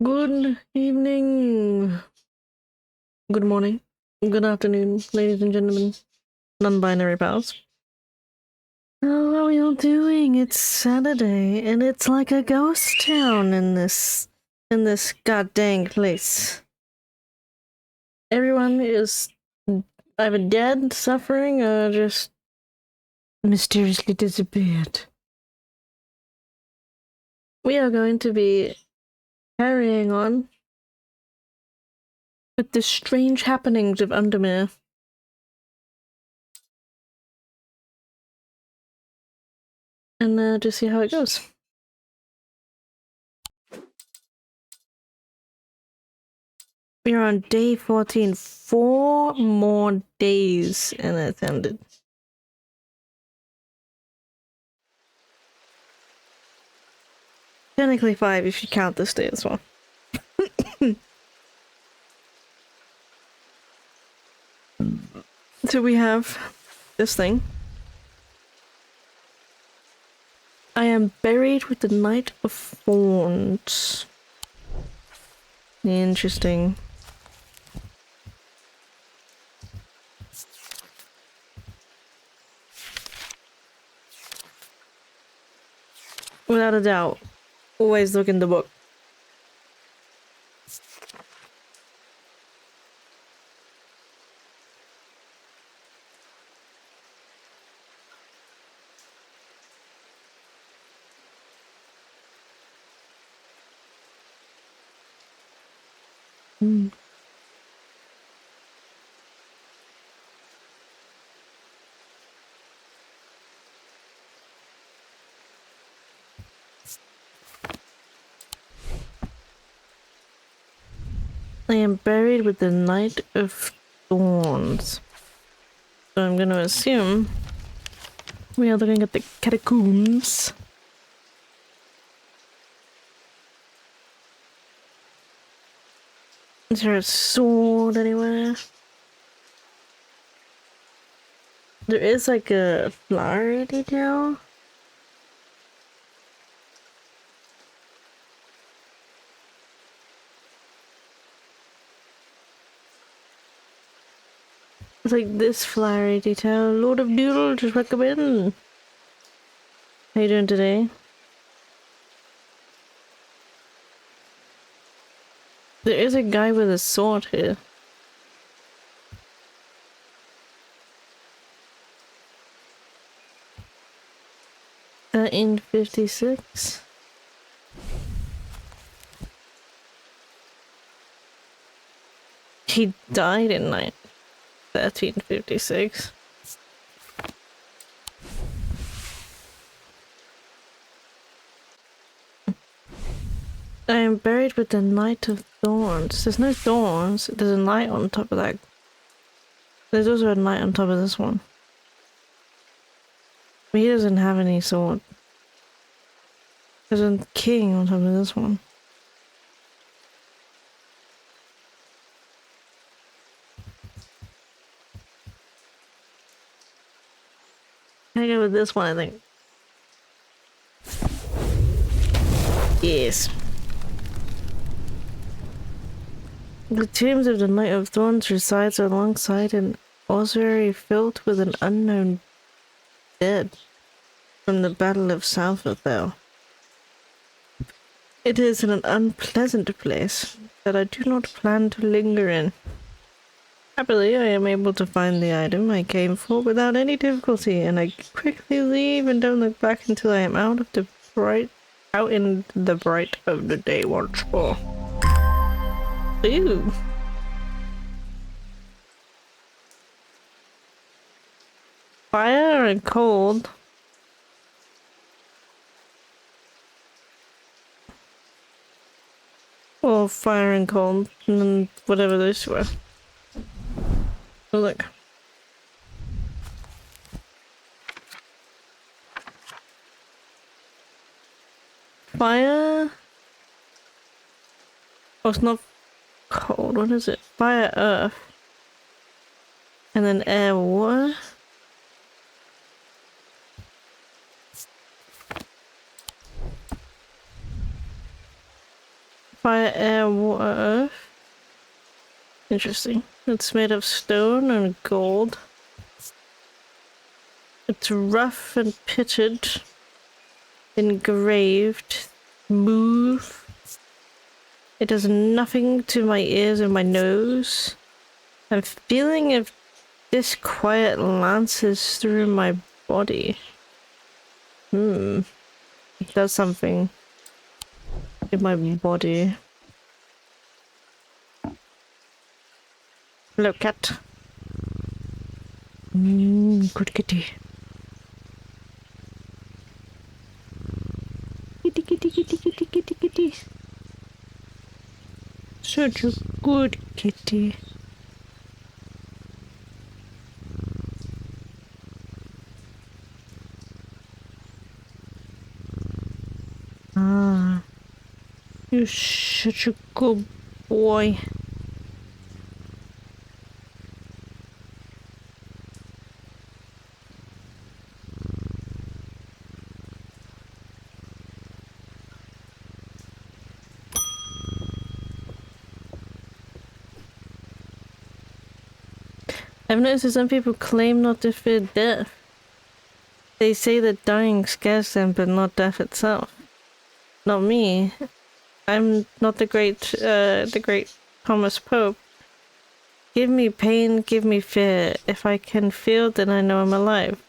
Good evening, good morning, good afternoon, ladies and gentlemen, non-binary pals. How are we all doing? It's Saturday, and it's like a ghost town in this goddamn place. Everyone is either dead, suffering, or just mysteriously disappeared. We are going to be carrying on with the strange happenings of Undermere. And just see how it goes. We are on day 14. 4 more days and it's ended. Technically 5 if you count this day as well. So we have this thing. I am buried with the Knight of Thorns. Interesting. Without a doubt, always look in the book. Mm. I am buried with the Knight of Thorns. So I'm gonna assume we are looking at the catacombs. Is there a sword anywhere? There is like a flowery detail. It's like this flowery detail. Lord of Doodle, just recommend. How you doing today? There is a guy with a sword here. 1356. He died in 1356. I am buried with the Knight of Thorns. There's no thorns. There's a knight on top of that. There's also a knight on top of this one. But he doesn't have any sword. There's a king on top of this one. I go with this one, I think. Yes. The tombs of the Knight of Thorns resides alongside an ossuary filled with an unknown dead from the Battle of Southwell. It is an unpleasant place that I do not plan to linger in. Happily, I am able to find the item I came for without any difficulty, and I quickly leave and don't look back until I am out in the bright of the day once more. Ooh. Fire and cold. Or fire and cold, and then whatever those were. Oh, look. Fire? Oh, it's not cold. What is it? Fire, earth. And then air, water? fire, air, water. Interesting. It's made of stone and gold. It's rough and pitted, engraved, smooth. It does nothing to my ears and my nose. I'm feeling if disquiet lances through my body. It does something in my body. Hello, cat. Good kitty. Kitty, kitty, kitty, kitty, kitty, kitty. Such a good kitty. Ah, you're such a good boy. I've noticed that some people claim not to fear death. They say that dying scares them, but not death itself. Not me. I'm not the great Thomas Pope. Give me pain, give me fear. If I can feel, then I know I'm alive.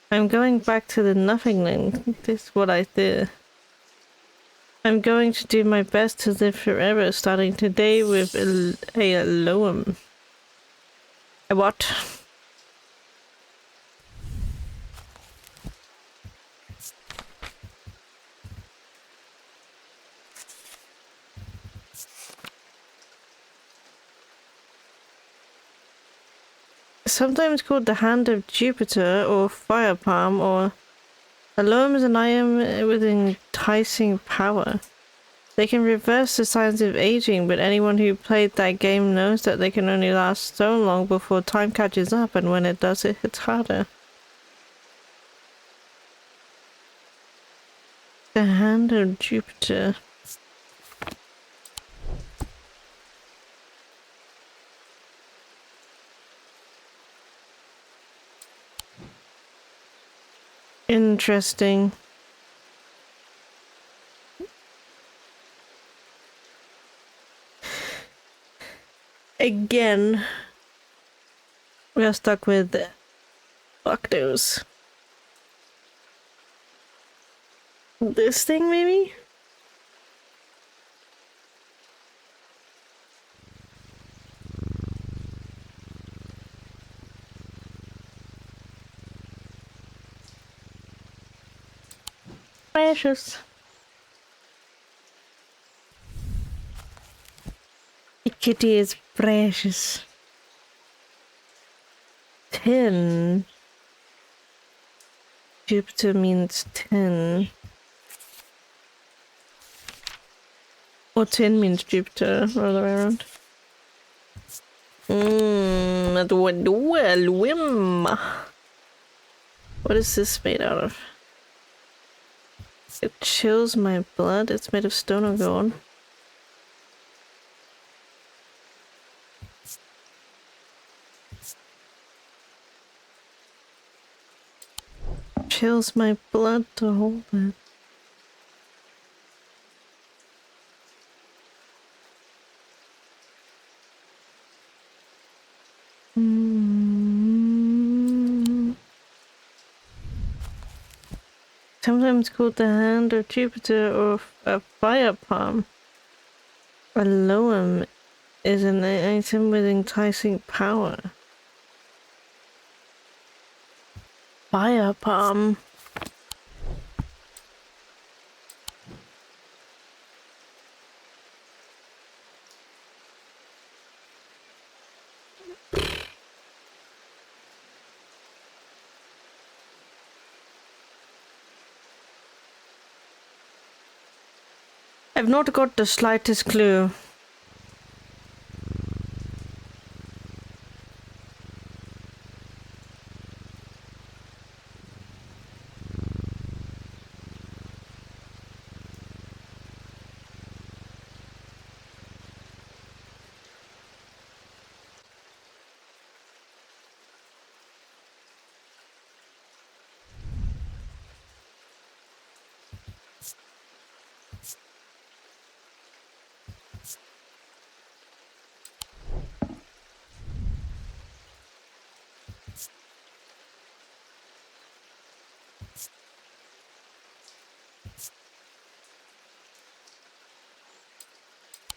I'm going back to the nothingness. This is what I do. I'm going to do my best to live forever, starting today with a loam. A what? Sometimes called the Hand of Jupiter or Fire Palm, or a loam is an item with enticing power. They can reverse the signs of aging, but anyone who played that game knows that they can only last so long before time catches up, and when it does, it hits harder. The Hand of Jupiter. Interesting. Again, we are stuck with octos. This thing, maybe? Precious. The kitty is precious. 10. Jupiter means 10. Or 10 means Jupiter, or the other way around. What is this made out of? It chills my blood. It's made of stone or gold. Chills my blood to hold it. Sometimes called the Hand of Jupiter or a Fire Palm. A loam is an item with enticing power. Fire Palm. I've not got the slightest clue.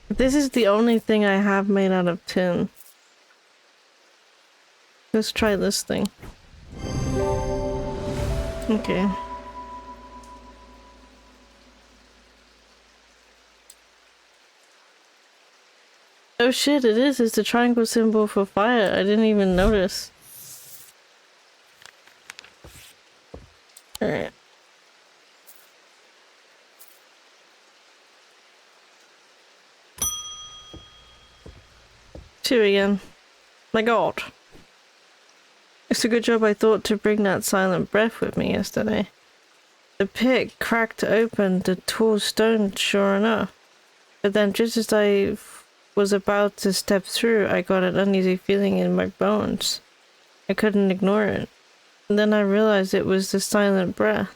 This is the only thing I have made out of tin. Let's try this thing. Okay. Oh shit, it is. It's the triangle symbol for fire. I didn't even notice. Alright. 2 again. My god. It's a good job I thought to bring that silent breath with me yesterday. The pit cracked open the tall stone, sure enough. But then just as I was about to step through, I got an uneasy feeling in my bones. I couldn't ignore it. And then I realized it was the silent breath.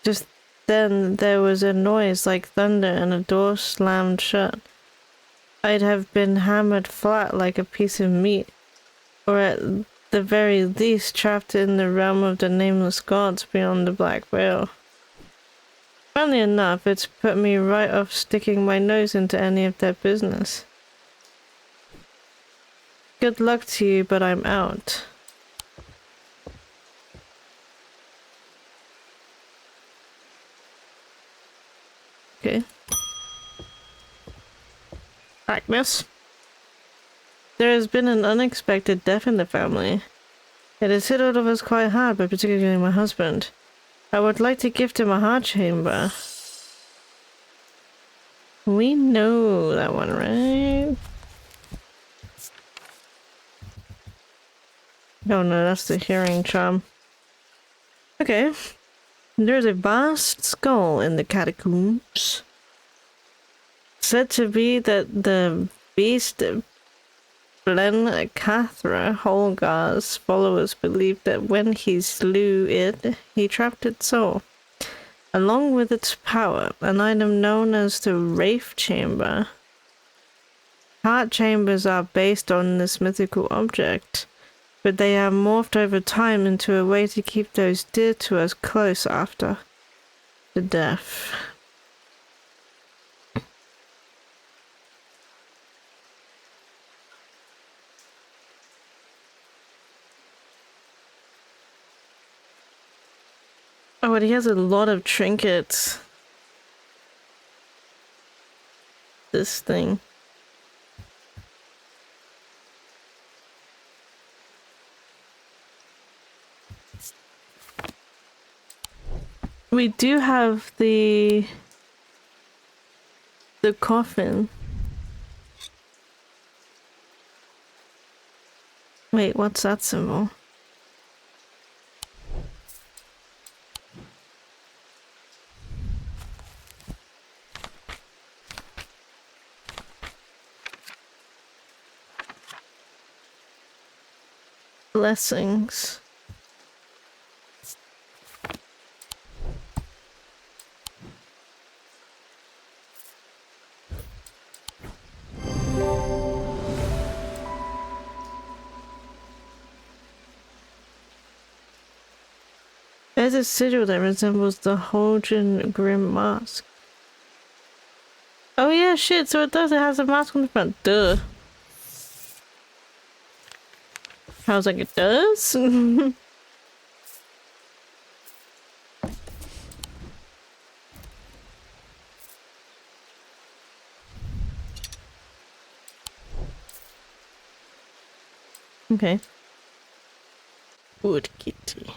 Just then there was a noise like thunder and a door slammed shut. I'd have been hammered flat like a piece of meat, or at the very least trapped in the realm of the nameless gods beyond the black veil. Funnily enough, it's put me right off sticking my nose into any of their business. Good luck to you, but I'm out. Okay. Agnes? There has been an unexpected death in the family. It has hit all of us quite hard, but particularly my husband. I would like to gift him a heart chamber. We know that one, right? Oh no, that's the hearing charm. Okay. There's a vast skull in the catacombs. Said to be that the beast Blen Cathra Holgar's followers believed that when he slew it, he trapped its soul, along with its power, an item known as the Wraith Chamber. Heart chambers are based on this mythical object, but they have morphed over time into a way to keep those dear to us close after the death. Oh, but he has a lot of trinkets. This thing. We do have the coffin. Wait, what's that symbol? Blessings. There's a sigil that resembles the Holjin Grim Mask. Oh yeah, shit, so it does, it has a mask on the front. Duh. I was like, it does? Okay. Wood kitty.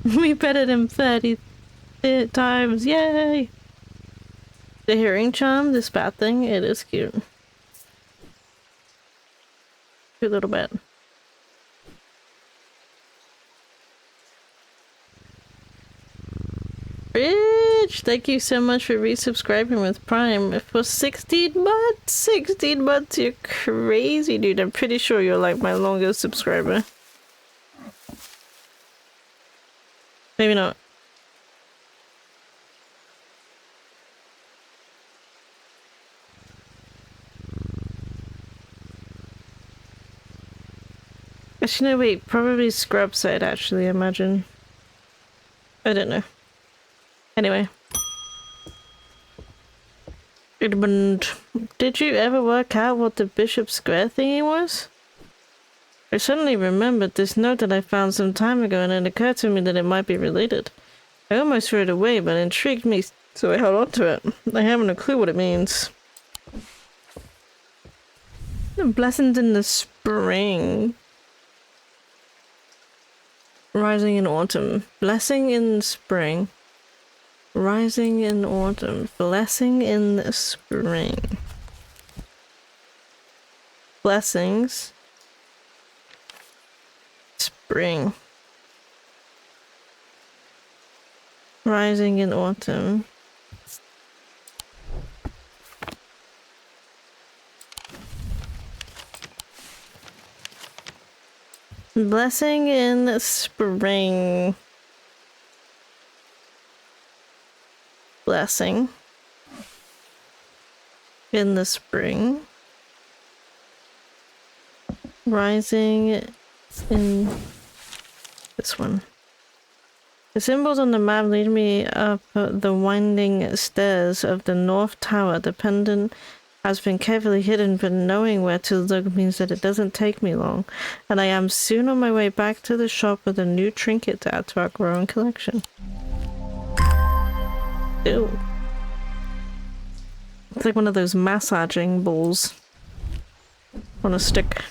We petted him 30 times, yay! The hearing charm, this bat thing, it is cute. Cute little bat. Rich, thank you so much for resubscribing with Prime for 16 months. 16 months, you're crazy, dude. I'm pretty sure you're like my longest subscriber. Maybe not. Actually, no, wait. Probably scrub side, actually, I imagine. I don't know. Anyway. Edmund, did you ever work out what the Bishop Square thingy was? I suddenly remembered this note that I found some time ago, and it occurred to me that it might be related. I almost threw it away, but it intrigued me, so I held on to it. I haven't a clue what it means. Blessings in the spring. Rising in autumn. Blessing in spring. Rising in autumn. Blessing in spring. Blessings. Spring. Rising in autumn. Blessing in spring. Blessing. In the spring. Rising in this one. The symbols on the map lead me up the winding stairs of the North Tower. The pendant has been carefully hidden, but knowing where to look means that it doesn't take me long, and I am soon on my way back to the shop with a new trinket to add to our growing collection. Ew. It's like one of those massaging balls on a stick.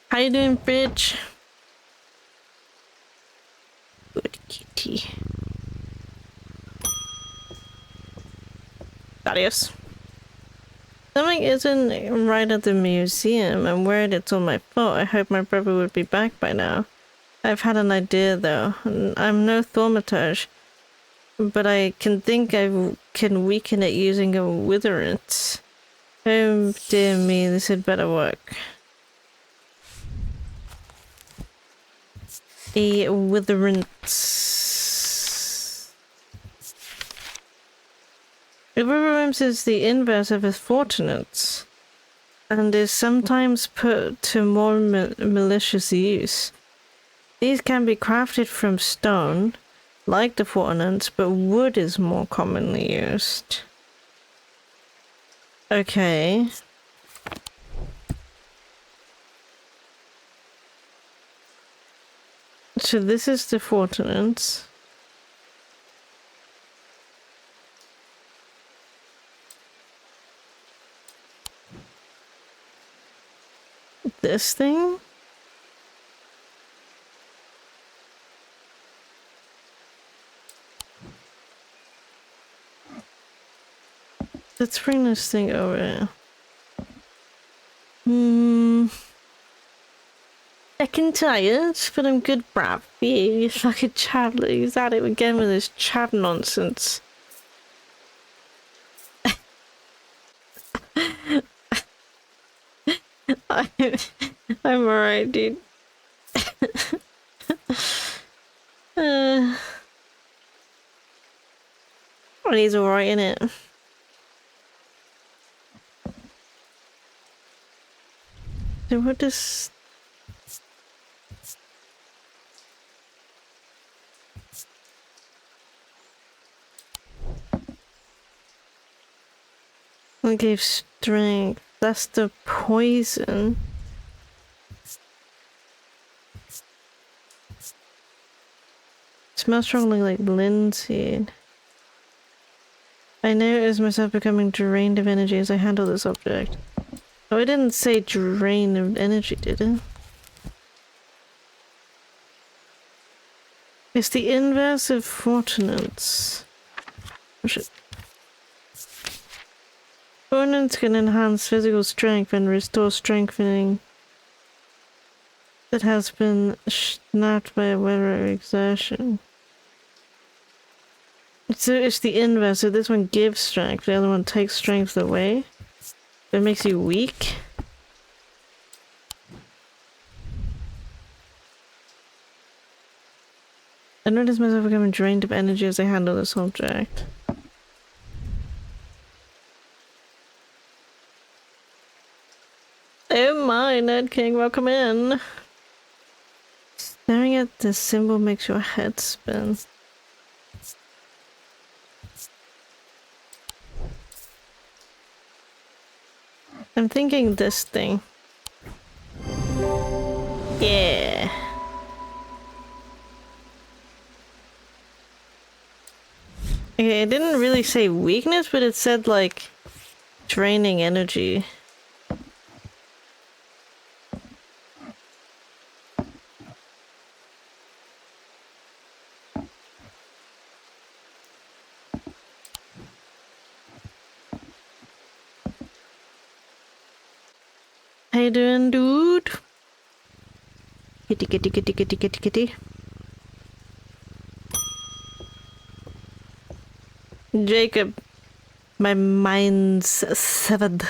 How you doing, bitch? Good kitty. Adios. Something isn't right at the museum. I'm worried it's all my fault. I hope my brother would be back by now. I've had an idea, though. I'm no thaumaturge, but I can think I can weaken it using a witherant. Oh dear me, this had better work. A witherant. Witherant is the inverse of a fortunate, and is sometimes put to more malicious use. These can be crafted from stone, like the fortunate, but wood is more commonly used. Okay. So this is the fortunate. This thing? Let's bring this thing over here. Fucking tired, but I'm good, bruv. Yeah, you fucking Chad. He's at it again with his Chad nonsense. I'm alright, dude. He's alright, innit? So what does... What gave strength? That's the poison. Smells strongly like linseed. I notice myself becoming drained of energy as I handle this object. Oh, I didn't say drain of energy, did it? It's the inverse of fortunates. Fortunates can enhance physical strength and restore strengthening that has been snapped by a weather exertion. So it's the inverse, so this one gives strength, the other one takes strength away. It makes you weak. I notice myself becoming drained of energy as I handle this object. Oh my, Ned King, welcome in. Staring at the symbol makes your head spin. I'm thinking this thing. Yeah. Okay, it didn't really say weakness, but it said like draining energy. How you doing, dude? Kitty, kitty, kitty, kitty, kitty, kitty. Jacob, my mind's severed.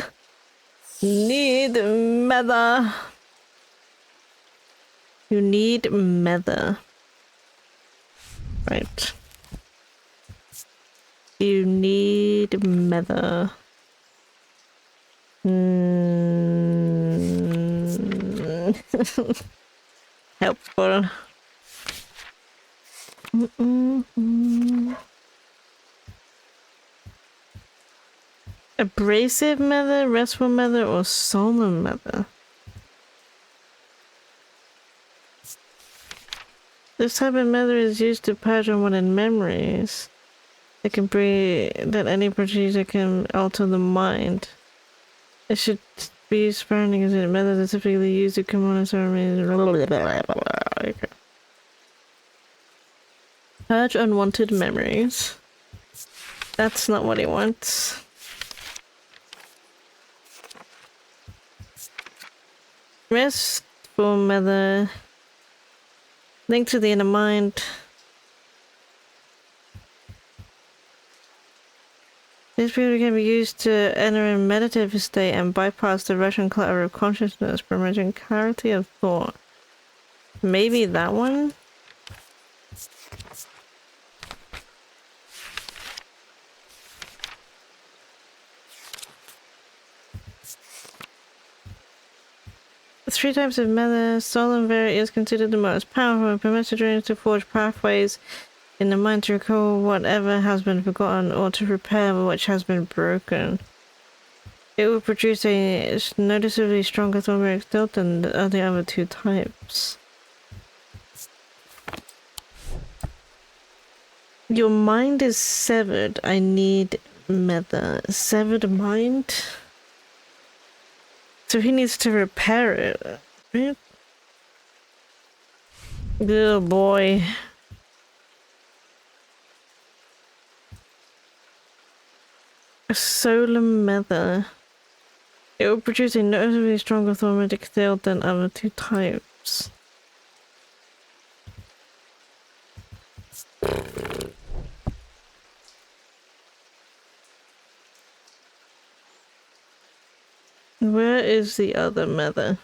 Need mother. You need mother. Right. You need mother. Helpful. Abrasive mother, restful mother, or solemn mother? This type of mother is used to purge unwanted memories. It can be that any procedure can alter the mind. It should be used sparingly as methods are typically used to come on and ceremonies. Okay. Purge unwanted memories. That's not what he wants. Restful mother. Link to the inner mind. This period can be used to enter a meditative state and bypass the rush and clutter of consciousness, promoting clarity of thought. Maybe that one? Three types of meta. Solemn Vera is considered the most powerful and permits the dreams to forge pathways in the mind to recall whatever has been forgotten or to repair which has been broken. It will produce a noticeably stronger thornberry tilt than the other two types. Your mind is severed. I need meta. Severed mind? So he needs to repair it, right? Good boy. A solemn meta. It will produce a noticeably stronger thaumatic field than other two types. Where is the other meta?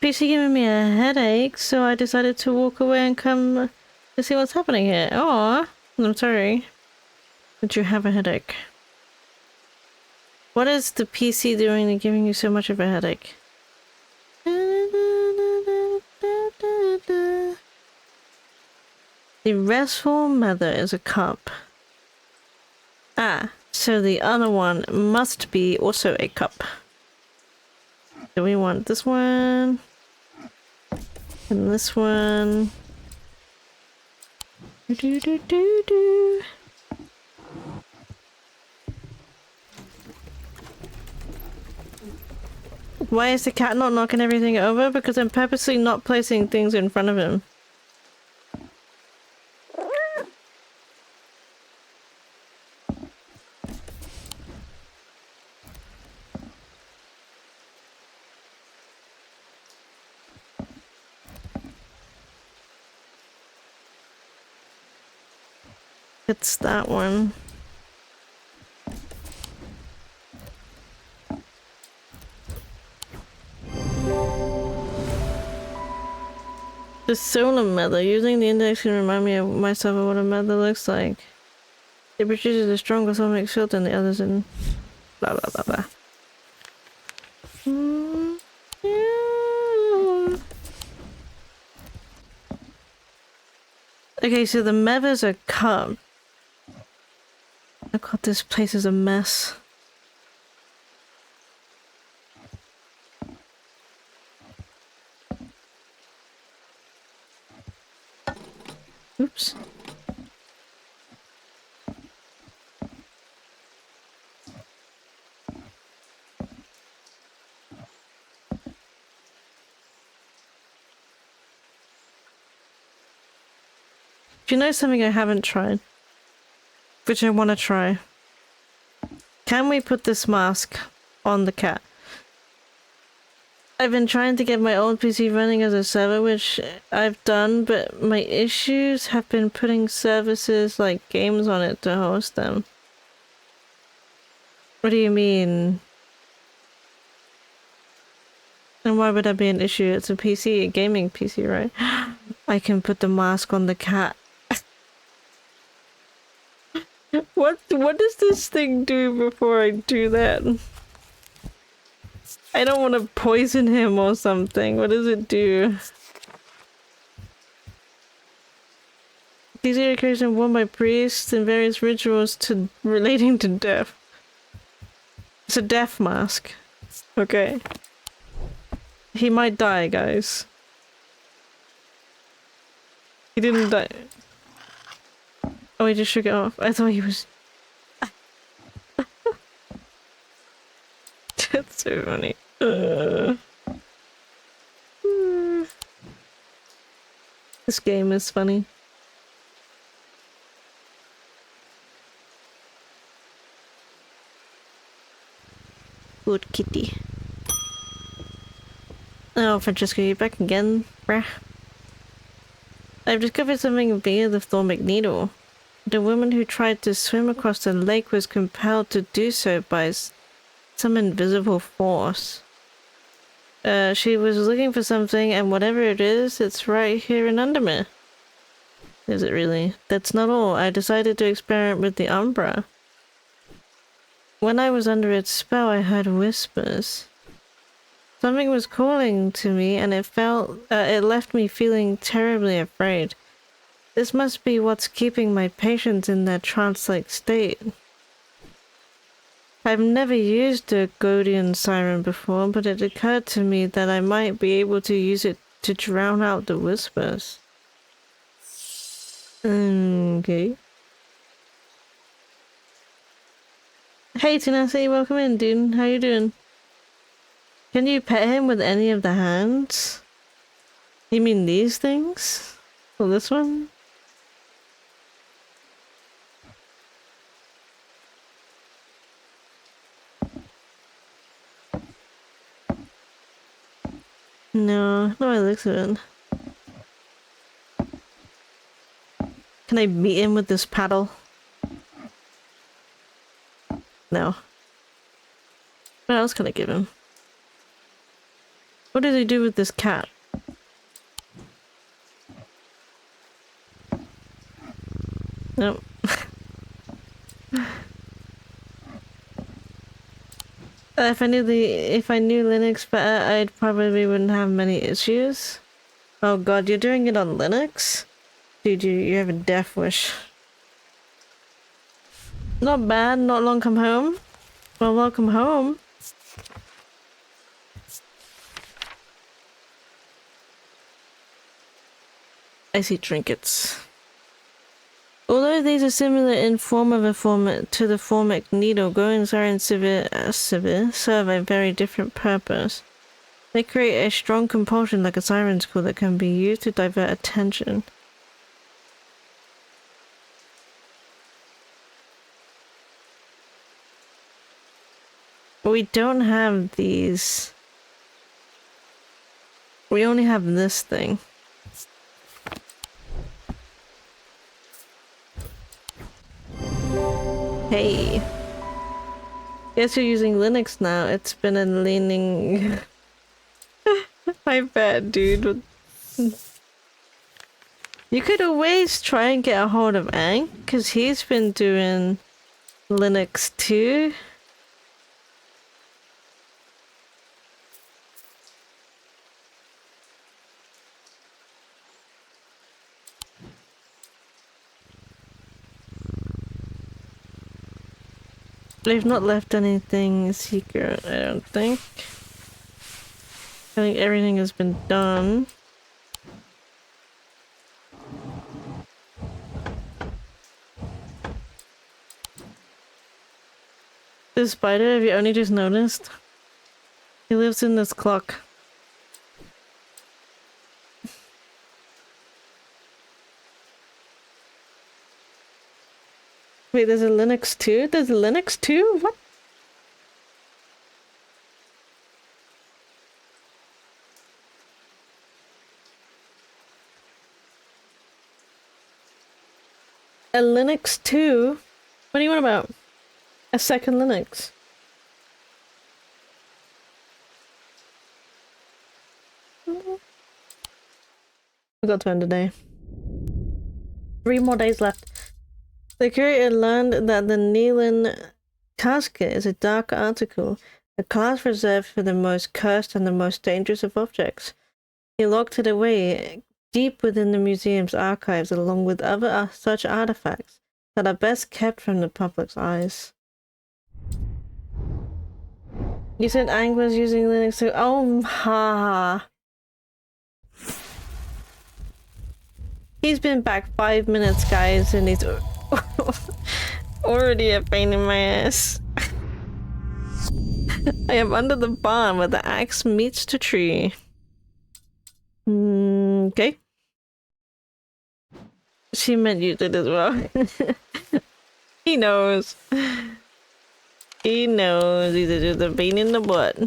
PC giving me a headache, so I decided to walk away and come to see what's happening here. Aw, I'm sorry that you have a headache. What is the PC doing and giving you so much of a headache? The restful mother is a cup. Ah, so the other one must be also a cup. Do we want this one? And this one? Do. Why is the cat not knocking everything over? Because I'm purposely not placing things in front of him. It's that one. The solar mother. Using the index can remind me of myself of what a mother looks like. It produces a stronger sonic field than the others in blah blah blah blah. Yeah. Okay, so the mother's a cub. Oh god, this place is a mess. Oops. Do you know something I haven't tried? Which I want to try. Can we put this mask on the cat? I've been trying to get my old PC running as a server, which I've done, but my issues have been putting services like games on it to host them. What do you mean? And why would that be an issue? It's a PC, a gaming PC, right? I can put the mask on the cat. What does this thing do before I do that? I don't want to poison him or something. What does it do? These are occasions worn by priests in various rituals relating to death. It's a death mask. Okay. He might die, guys. He didn't die. Oh, he just shook it off. I thought he was... That's so funny. This game is funny. Good kitty. Oh, Francesco, you back again? Brah. I've discovered something via the Thormic Needle. The woman who tried to swim across the lake was compelled to do so by some invisible force. She was looking for something, and whatever it is, it's right here in Undermere. Is it really? That's not all. I decided to experiment with the Umbra. When I was under its spell, I heard whispers. Something was calling to me, and it left me feeling terribly afraid. This must be what's keeping my patients in that trance-like state. I've never used a Godian siren before, but it occurred to me that I might be able to use it to drown out the whispers. Okay. Hey Tanasi, welcome in, dude. How you doing? Can you pet him with any of the hands? You mean these things? Or this one? No, no, it looks good. Can I beat him with this paddle? No. What else can I give him? What does he do with this cat? Nope. If I knew Linux better, I'd probably wouldn't have many issues. Oh god, you're doing it on Linux? Dude, you have a death wish. Not bad, not long come home. Well, welcome home. I see trinkets. Although these are similar in form of to the Formic Needle, Goins are in serve a very different purpose. They create a strong compulsion like a siren's call that can be used to divert attention. We don't have these. We only have this thing. Hey. Guess you're using Linux now. It's been a leaning... I bet, dude. You could always try and get a hold of Ang, because he's been doing Linux too. They've not left anything secret, I don't think. I think everything has been done. This spider, have you only just noticed? He lives in this clock. Wait, there's a Linux too? There's a Linux too? What? A Linux too? What do you want about? A second Linux? We got to end today. 3 more days left. The curator learned that the Neelan casket is a dark article, a class reserved for the most cursed and the most dangerous of objects. He locked it away deep within the museum's archives along with other such artifacts that are best kept from the public's eyes. You said Ang was using Linux too? Oh, ha. He's been back 5 minutes, guys, and he's already a pain in my ass. I am under the barn where the axe meets the tree. Okay. She meant you did as well. He knows. He knows. He's just a pain in the butt.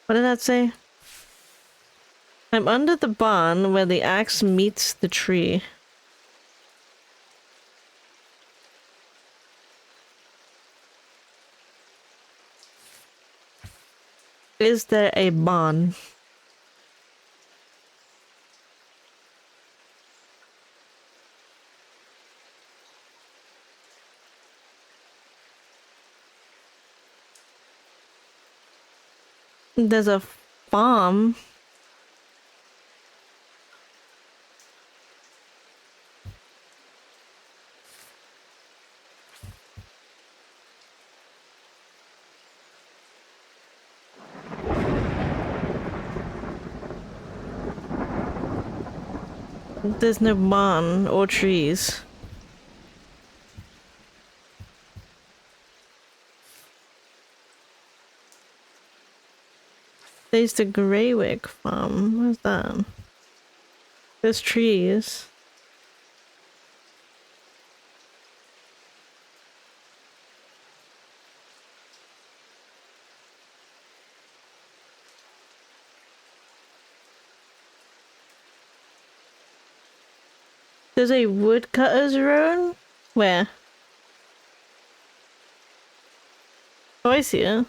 What did that say? I'm under the barn where the axe meets the tree. Is there a barn? There's a farm. There's no barn or trees. There's the Greywick farm. Where's that? There's trees. There's a woodcutter's road? Where? Oh, I see it.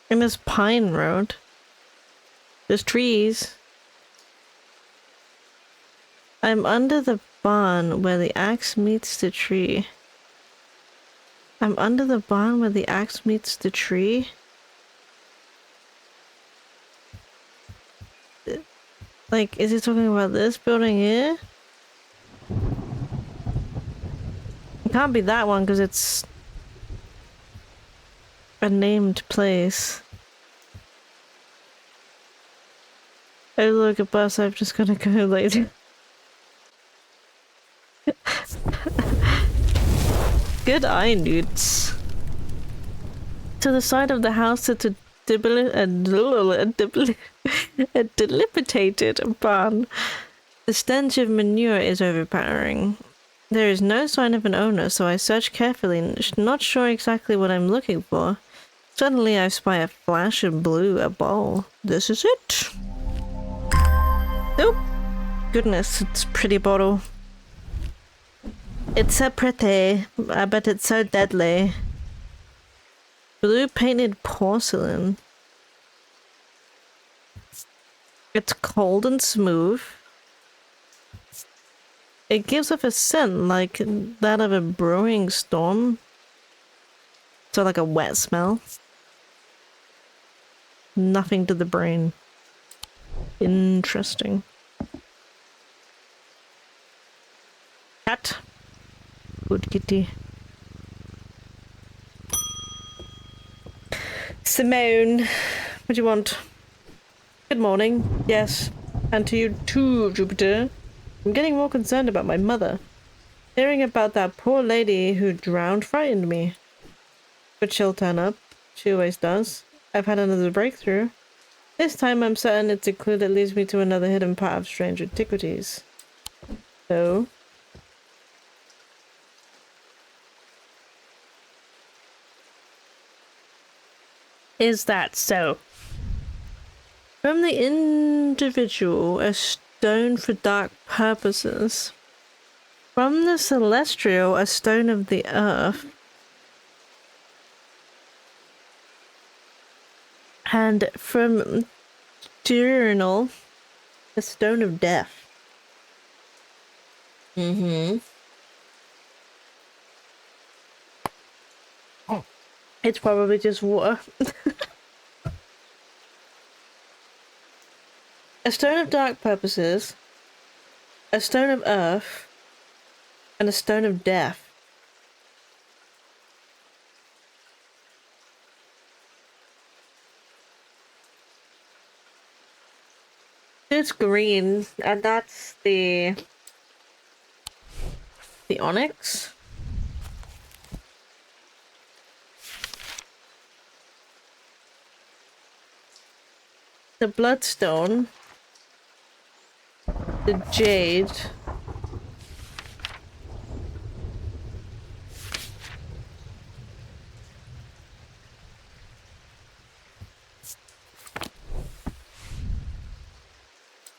And there's Pine Road. There's trees. I'm under the barn where the axe meets the tree. I'm under the barn where the axe meets the tree? Like, is he talking about this building here? It can't be that one because it's a named place. Oh look, a bus, I'm just gonna go later. Good eye, dudes. To the side of the house, it's a dilapidated barn. The stench of manure is overpowering. There is no sign of an owner, so I search carefully, not sure exactly what I'm looking for. Suddenly I spy a flash of blue, a ball. This is it. Oh, goodness, it's a pretty bottle. It's so pretty, but it's so deadly. Blue painted porcelain. It's cold and smooth. It gives off a scent like that of a brewing storm. So like a wet smell. Nothing to the brain. Interesting. Cat. Good kitty. Simone, what do you want? Good morning. Yes. And to you too, Jupiter. I'm getting more concerned about my mother. Hearing about that poor lady who drowned frightened me. But she'll turn up. She always does. I've had another breakthrough. This time I'm certain it's a clue that leads me to another hidden part of strange antiquities. So... is that so? From the individual, a stone for dark purposes. From the celestial, a stone of the earth. And from diurnal, a stone of death. Mm-hmm. Oh. It's probably just water. A stone of dark purposes, a stone of earth, and a stone of death. It's green, and that's the onyx. The bloodstone, the jade,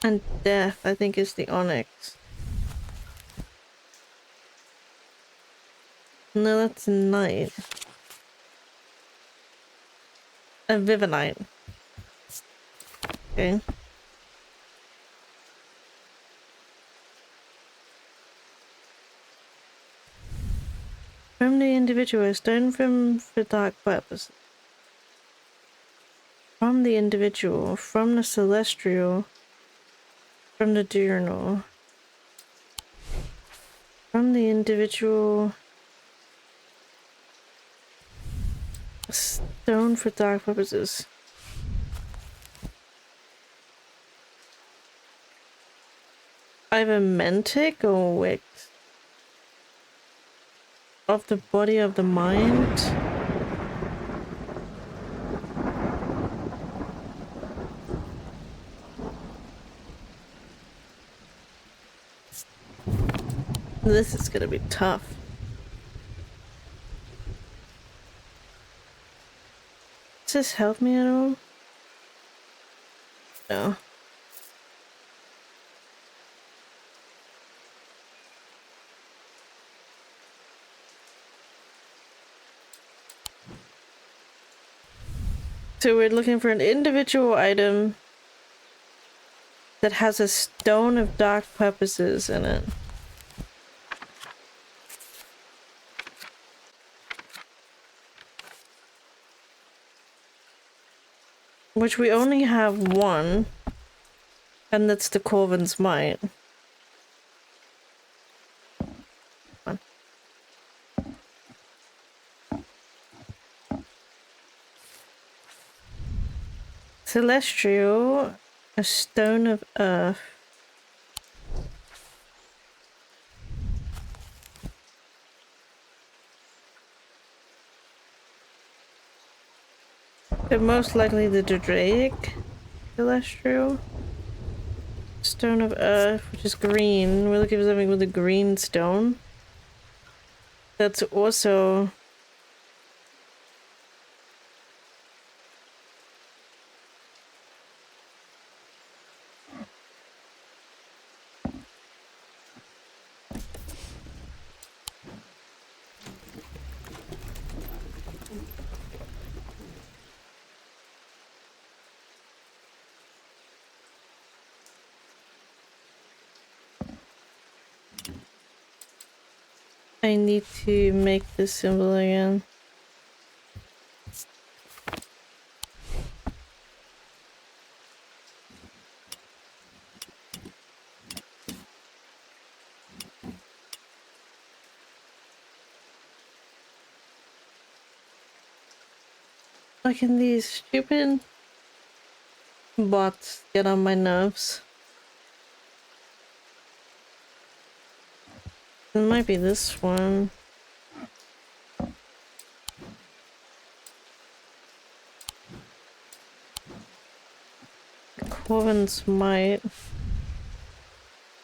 and death, I think, is the onyx. No, that's night. A vivinite. Okay. From the individual, a stone for dark purpose. From the individual, from the celestial, from the diurnal. From the individual, a stone for dark purposes. Either mentic or wicked. Of the body of the mind. This is gonna be tough. Does this help me at all? No. So we're looking for an individual item that has a stone of dark purposes in it. Which we only have one. And that's the Corvin's Might. Come on. Celestial, a stone of earth. But most likely the Drake celestial. Stone of earth, which is green. We're looking for something with a green stone. That's also... I need to make this symbol again. Like in these stupid bots get on my nerves. It might be this one. Corvin's Might.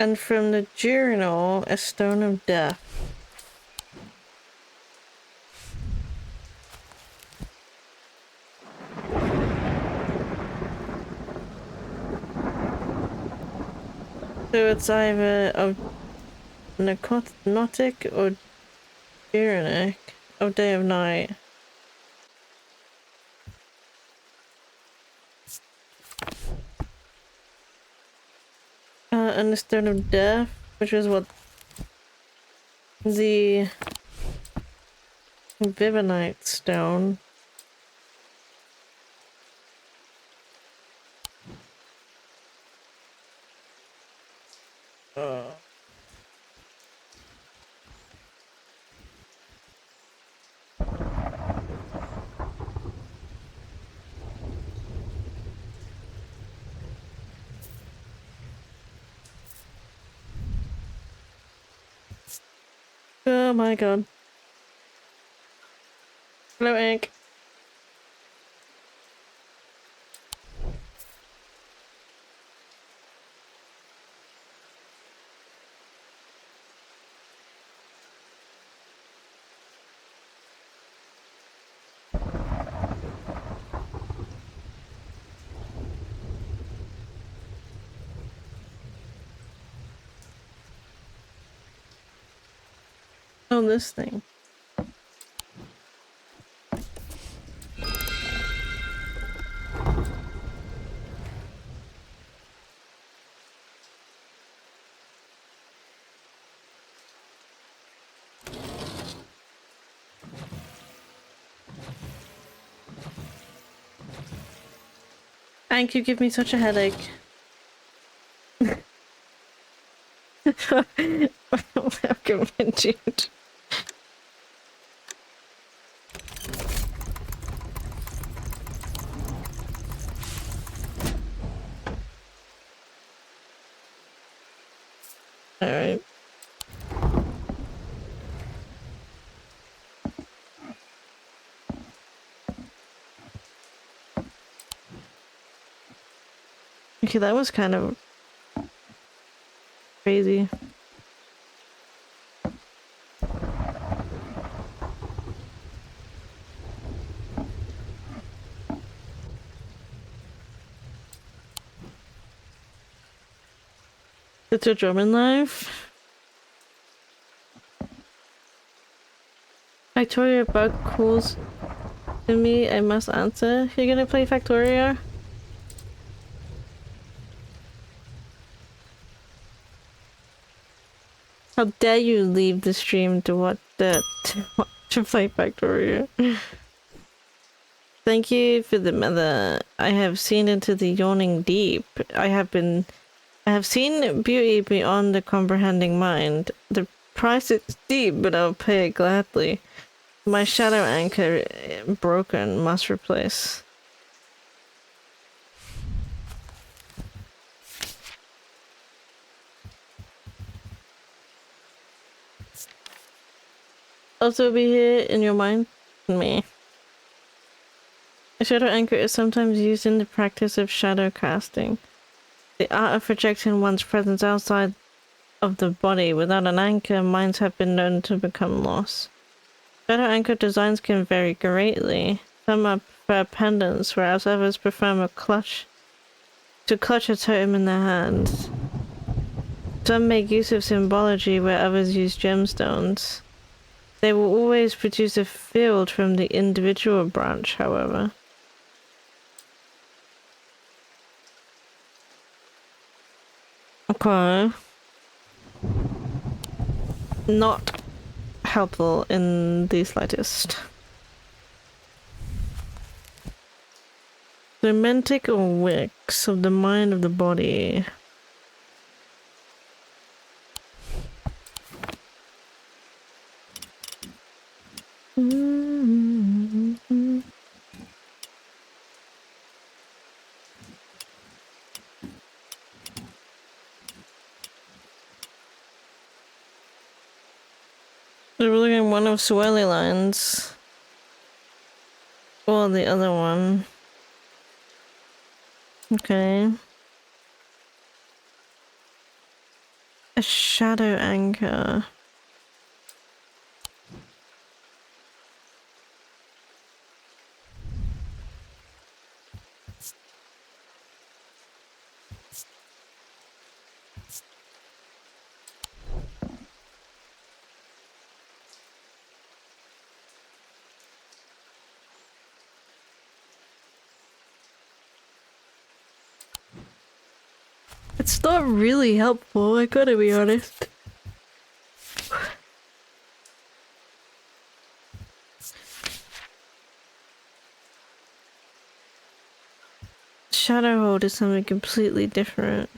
And from the journal, a stone of death. So it's either of Nautic or Ironic of day of night. And the stone of death, which is what the Vivonite stone. Oh my god. Hello, Ink. Oh, this thing. Hank, you give me such a headache. Welcome, Jude. Alright. Okay, that was kind of crazy. It's a German life. Factoria bug calls to me, I must answer. You're gonna play Factoria? How dare you leave the stream to watch to play Factoria? Thank you for the mother. I have seen into the yawning deep. I have seen beauty beyond the comprehending mind. The price is steep, but I'll pay it gladly. My shadow anchor broken, must replace. Also be here in your mind, me. A shadow anchor is sometimes used in the practice of shadow casting. The art of projecting one's presence outside of the body. Without an anchor, minds have been known to become lost. Shadow anchor designs can vary greatly. Some are prefer pendants, whereas others prefer a clutch a totem in their hands. Some make use of symbology where others use gemstones. They will always produce a field from the individual branch, however. Okay. Not helpful in the slightest. The mentic or wicks of the mind of the body. We're looking at one of swirly lines. Or the other one. Okay. A shadow anchor. It's not really helpful, I gotta be honest. Shadow hold is something completely different.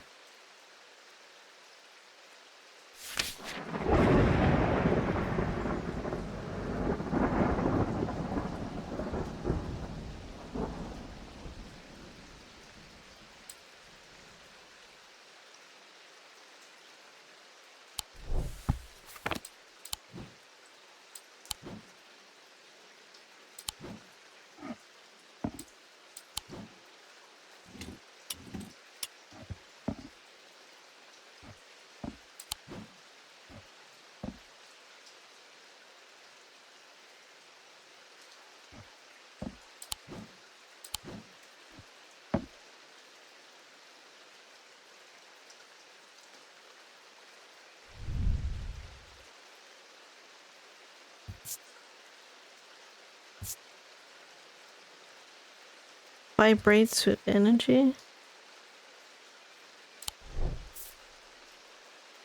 Vibrates with energy?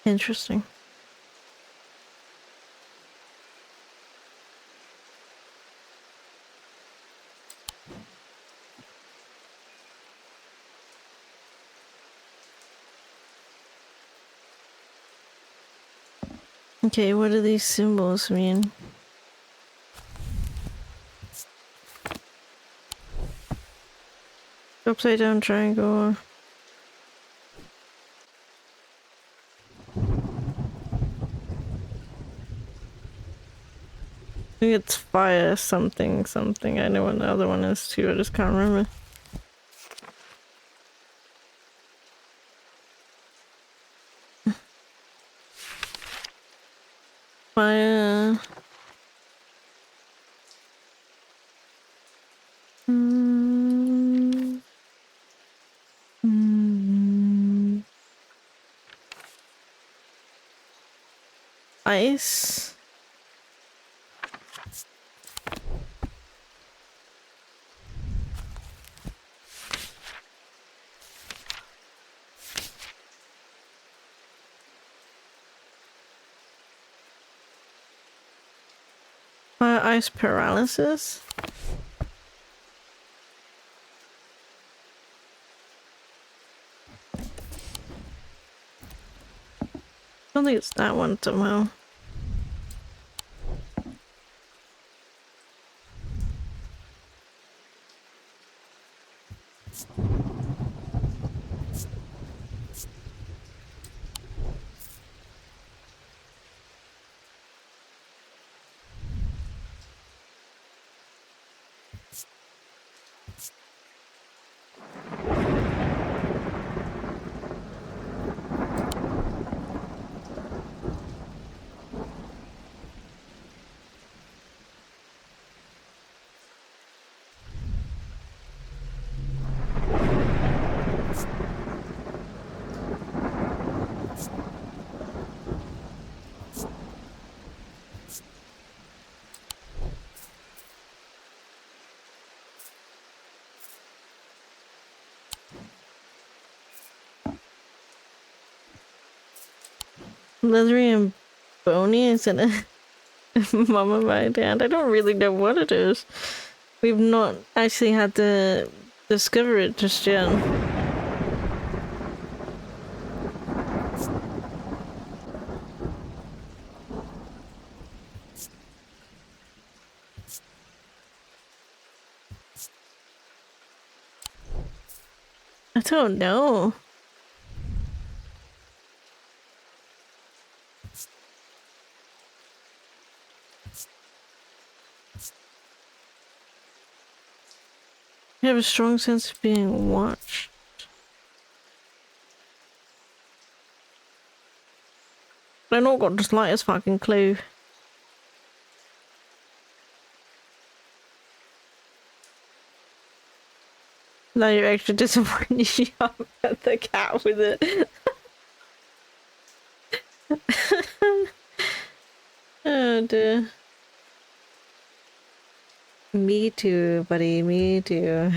Interesting. Okay, what do these symbols mean? Upside down triangle. I think it's fire something something. I know what the other one is too, I just can't remember. Fire. Ice. Fire ice paralysis. I don't think it's that one somehow. Leathery and bony, isn't it? Mama, my dad. I don't really know what it is. We've not actually had to discover it just yet. I don't know. I have a strong sense of being watched. I not got the slightest fucking clue. Now you're extra disappointed you haven't got the cat with it. Oh dear. Me too, buddy, me too.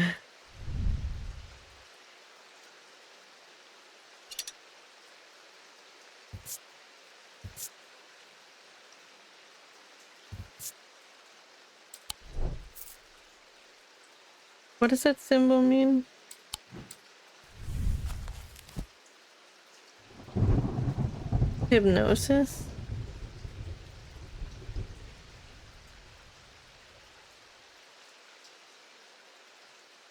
What does that symbol mean? Hypnosis?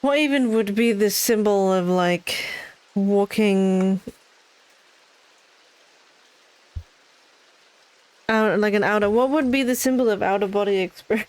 What even would be the symbol of, like, walking out, like an outer— what would be the symbol of out-of-body experience?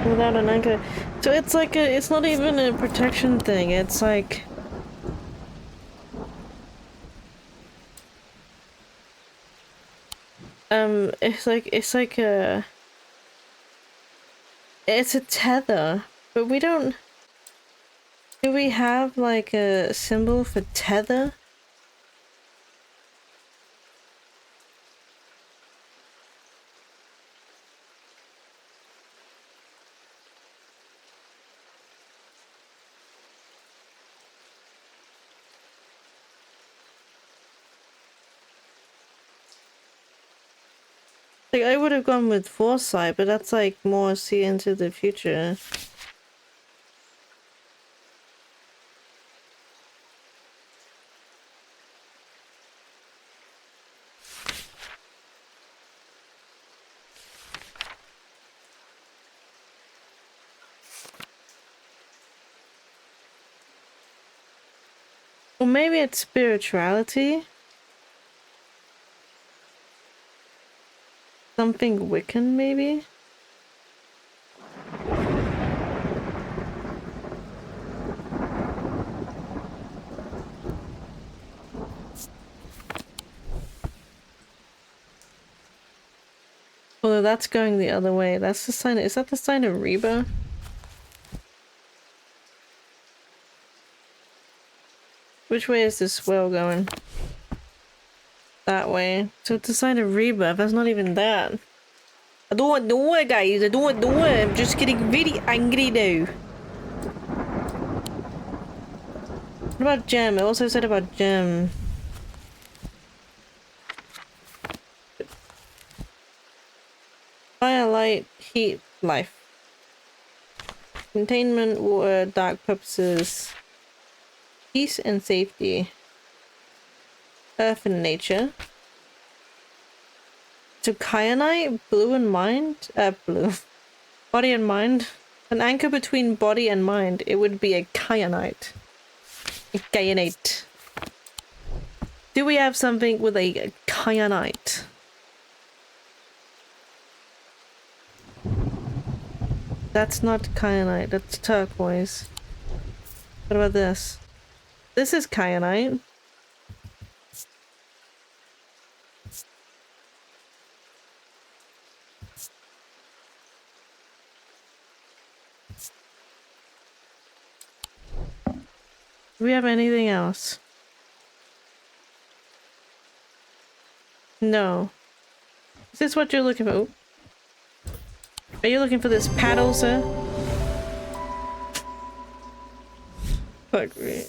Without an anchor. So it's like a— it's not even a protection thing, it's like— it's like a— it's a tether, but we don't— do we have like a symbol for tether? Like, I would have gone with foresight, but that's like more see into the future. Or maybe it's spirituality? Something Wiccan, maybe? Although that's going the other way. That's the sign— is that the sign of Reba? Which way is this well going? That way. So it's a sign of Reba. That's not even that. I don't know it, guys. I don't know it. I'm just getting very angry now. What about Gem? I also said about Gem. Fire, light, heat, life. Containment, water, dark purposes. Peace and safety. Earth and nature. So kyanite, blue and mind? Blue. Body and mind. An anchor between body and mind. It would be a kyanite. A kyanite. Do we have something with a kyanite? That's not kyanite, that's turquoise. What about this? This is kyanite. Do we have anything else? No. Is this what you're looking for? Oh. Are you looking for this paddle, sir? Fuck me.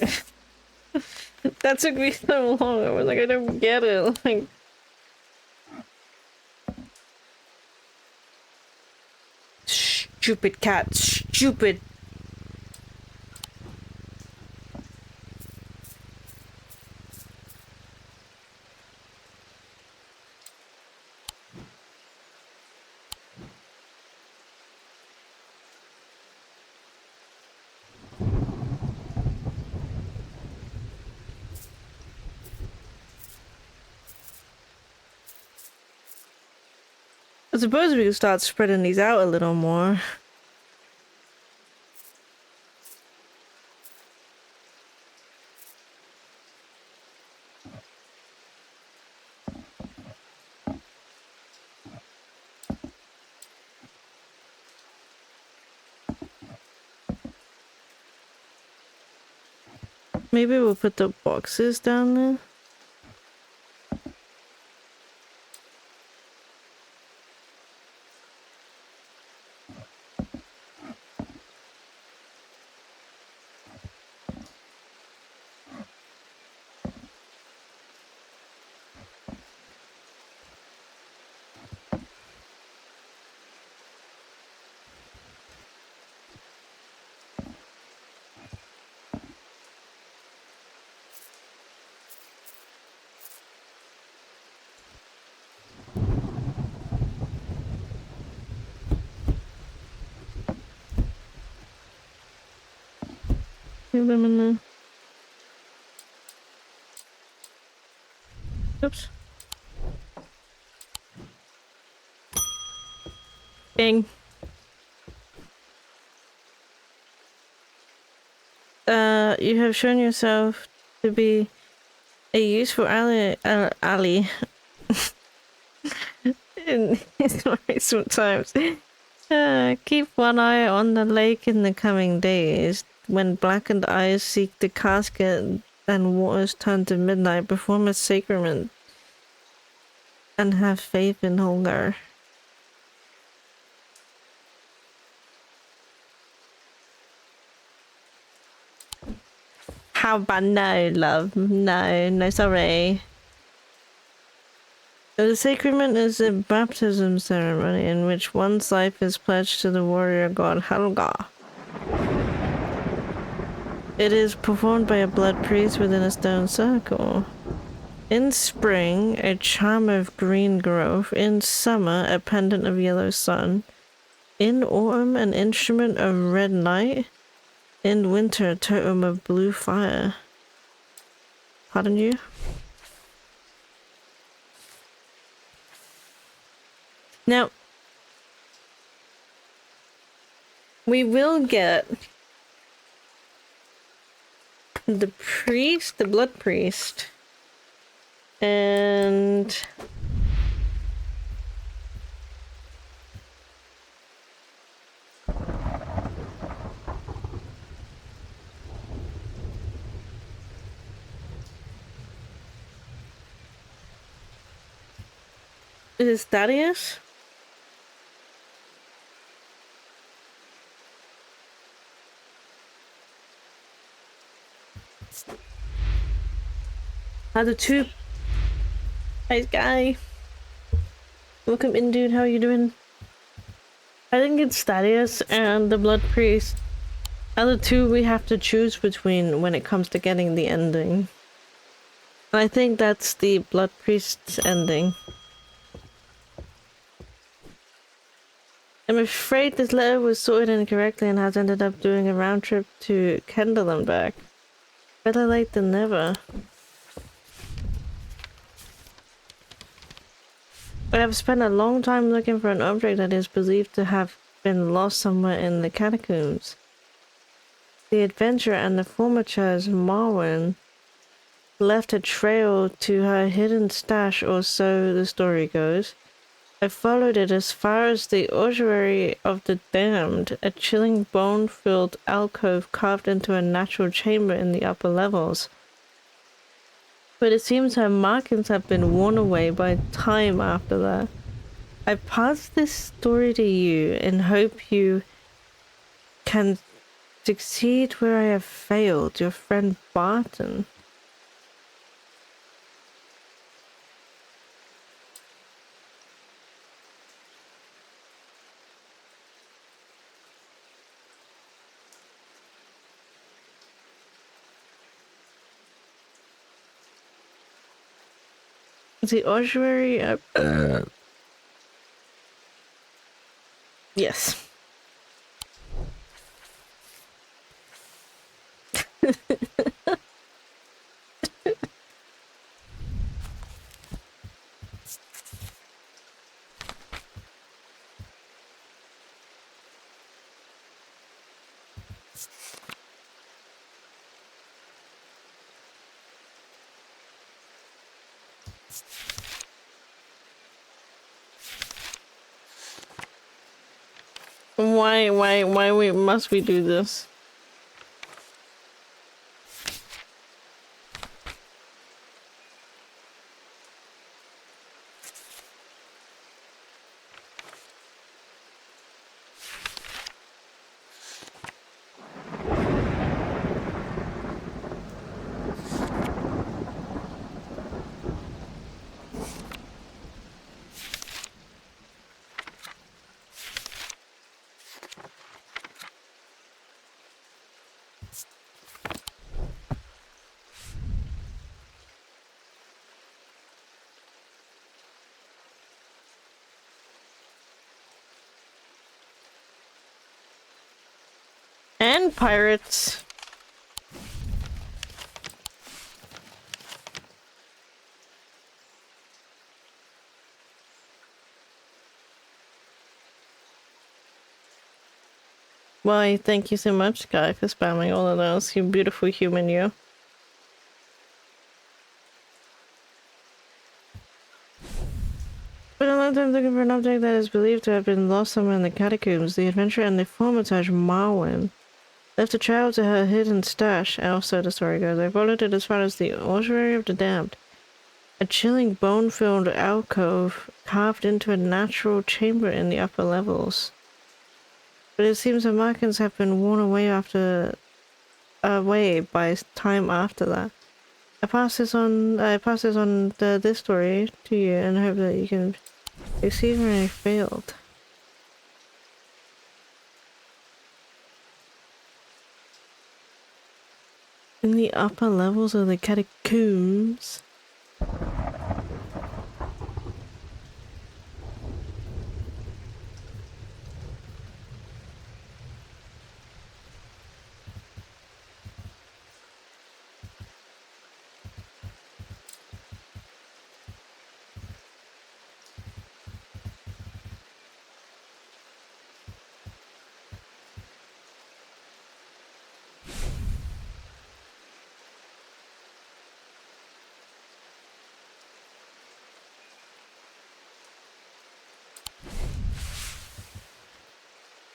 That took me so long. I was like, I don't get it. Like, stupid cat, stupid. I suppose we could start spreading these out a little more. Maybe we'll put the boxes down there. Leave them in there. Oops. Bang. You have shown yourself to be a useful ally in recent times. Keep one eye on the lake in the coming days. When blackened eyes seek the casket and waters turn to midnight, perform a sacrament and have faith in Holgar. How about no, love? No, no, sorry. The sacrament is a baptism ceremony in which one's life is pledged to the warrior god Helga. It is performed by a blood priest within a stone circle. In spring, a charm of green growth. In summer, a pendant of yellow sun. In autumn, an instrument of red light. In winter, a totem of blue fire. Pardon you? Now, we will get the priest, the blood priest, and is it Thaddeus? The two. Nice guy. Welcome in, dude. How are you doing? I think it's Thaddeus and the blood priest. Other two we have to choose between when it comes to getting the ending. And I think that's the blood priest's ending. I'm afraid this letter was sorted incorrectly and has ended up doing a round trip to Kendall and back. Better late than never. I have spent a long time looking for an object that is believed to have been lost somewhere in the catacombs. The adventurer and the former Chaz Marwin left a trail to her hidden stash, or so the story goes. I followed it as far as the ossuary of the damned, a chilling bone-filled alcove carved into a natural chamber in the upper levels. But it seems her markings have been worn away by time after that. I pass this story to you in hope you can succeed where I have failed, your friend Barton. The ossuary... Yes. Why must we do this? And pirates. Why, thank you so much, Guy, for spamming all of those. You beautiful human, you. Been a long time looking for an object that is believed to have been lost somewhere in the catacombs. The adventurer and the formatage Marwyn left a trail to her hidden stash. Also, the story goes, I followed it as far as the ossuary of the damned. A chilling bone-filled alcove carved into a natural chamber in the upper levels. But it seems the markings have been worn away by time after that. I pass this on this story to you and hope that you can succeed where I failed. In the upper levels of the catacombs.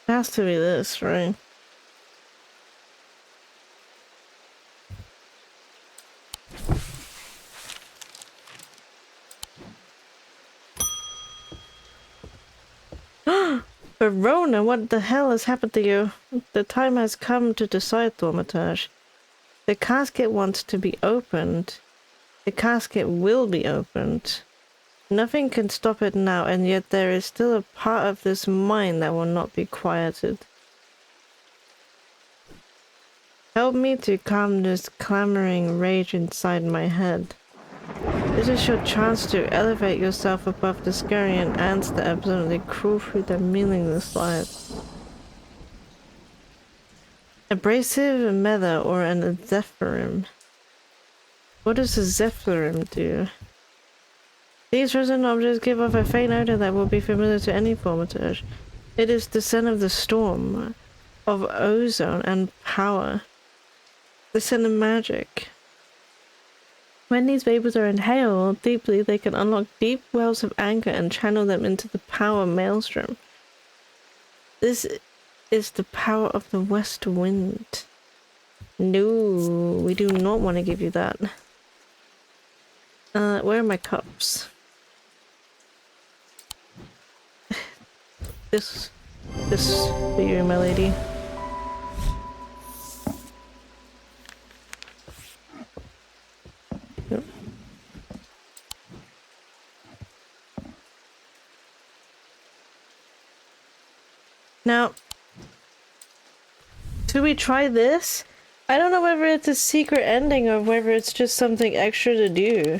It has to be this, right? Verona, what the hell has happened to you? The time has come to decide, Thaumaturge. The casket wants to be opened. The casket will be opened. Nothing can stop it now, and yet there is still a part of this mind that will not be quieted. Help me to calm this clamoring rage inside my head. This is your chance to elevate yourself above the scurrying ants that absolutely crawl through their meaningless lives. Abrasive mether or an zephyrim. What does a zephyrim do? These resonant objects give off a faint odor that will be familiar to any formatage. It is the scent of the storm, of ozone and power. The scent of magic. When these vapors are inhaled deeply, they can unlock deep wells of anger and channel them into the power maelstrom. This is the power of the west wind. No, we do not want to give you that. Where are my cups? This for you, my lady. Yep. Now, should we try this? I don't know whether it's a secret ending or whether it's just something extra to do.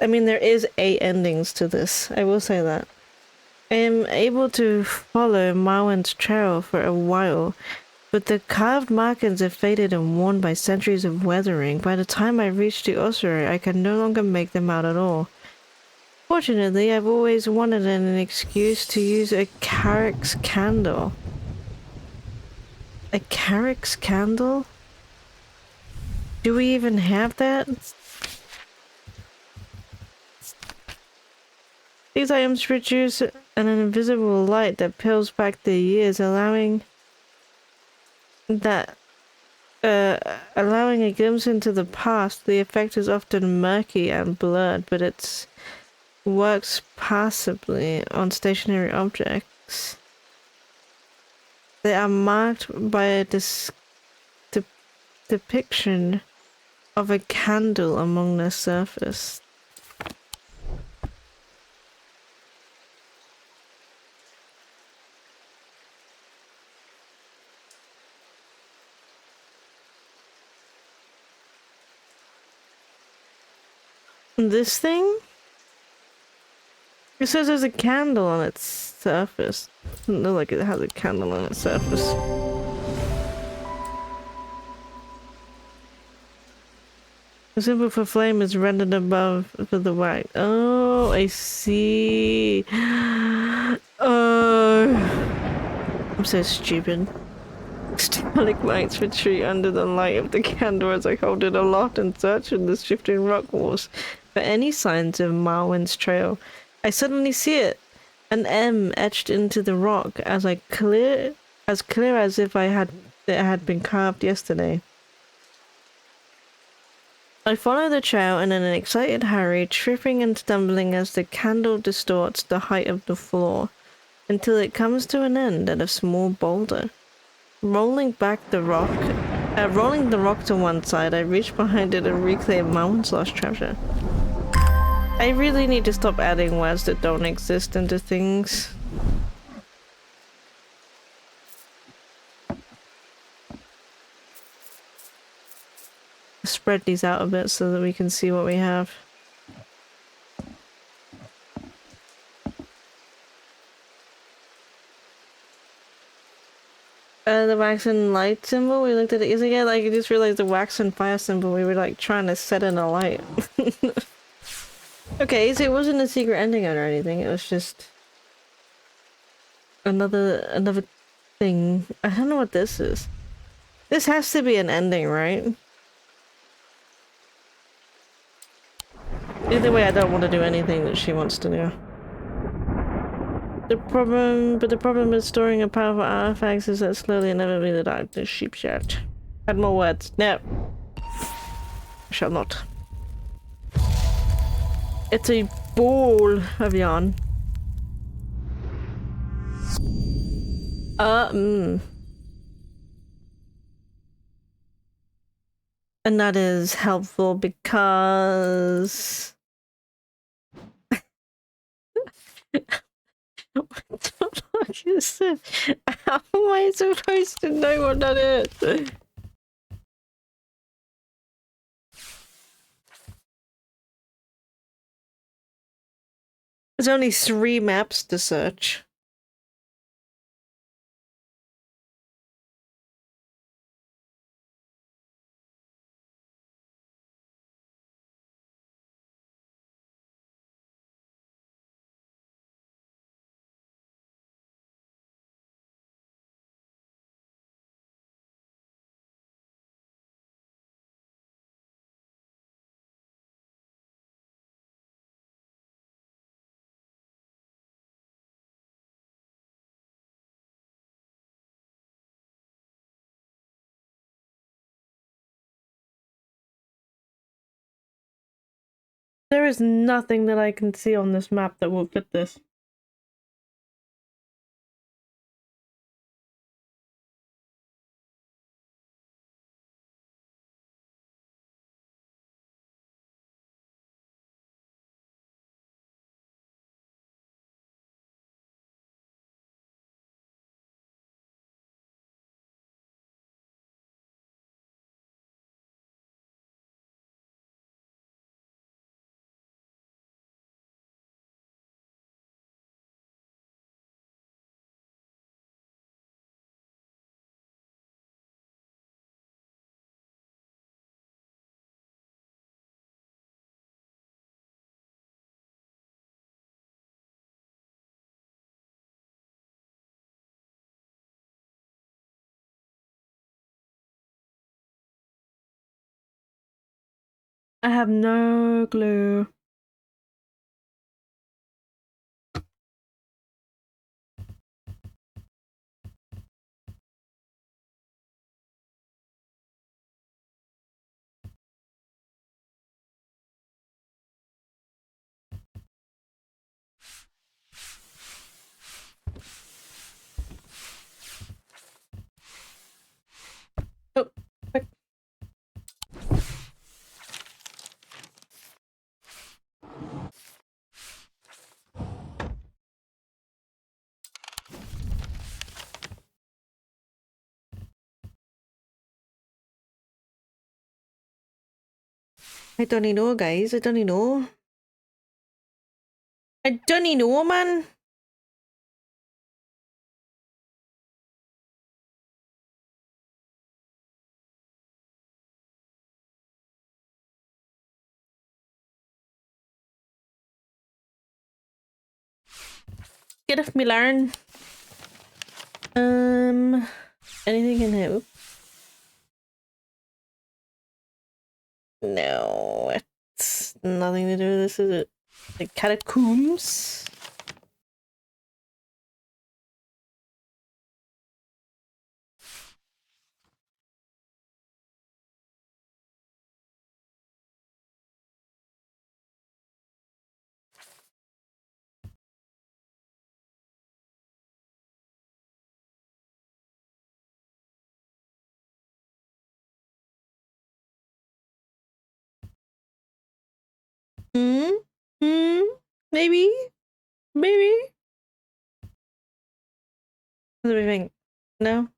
I mean, there is 8 endings to this, I will say that. I am able to follow Marwan's trail for a while, but the carved markings have faded and worn by centuries of weathering. By the time I reach the ossuary, I can no longer make them out at all. Fortunately, I've always wanted an excuse to use a Carrick's candle. A Carrick's candle? Do we even have that? These items produce an invisible light that peels back the years, allowing a glimpse into the past. The effect is often murky and blurred, but it works passably on stationary objects. They are marked by a depiction of a candle among their surface. This thing? It says there's a candle on its surface. Doesn't look like it has a candle on its surface. The symbol for flame is rendered above for the white. Oh, I see. I'm so stupid. Stalagmites retreat under the light of the candle as I hold it aloft and search in the shifting rock walls for any signs of Marwan's trail. I suddenly see it, an M etched into the rock as clear as if it had been carved yesterday. I follow the trail and in an excited hurry, tripping and stumbling as the candle distorts the height of the floor, until it comes to an end at a small boulder. Rolling the rock to one side, I reach behind it and reclaim Marwan's lost treasure. I really need to stop adding words that don't exist into things. Spread these out a bit so that we can see what we have. The wax and light symbol, we looked at it yesterday. Like, I just realized the wax and fire symbol, we were like trying to set in a light. Okay, so it wasn't a secret ending or anything, it was just another thing. I don't know what this is. This has to be an ending, right? Either way, I don't want to do anything that she wants to do. The problem with storing a powerful artifacts is that slowly inevitably the darkness sheeps out. Add more words. No. I shall not. It's a ball of yarn. And that is helpful because... What the fuck is this? How am I supposed to know what that is? There's only 3 maps to search. There is nothing that I can see on this map that will fit this. I have no clue. Oh, quick. I don't even know, guys. I don't even know. I don't even know, man. Get off me, Lauren. Anything can help? No, it's nothing to do with this, is it? The catacombs? Hmm? Hmm? Maybe? Maybe? What do we think? No?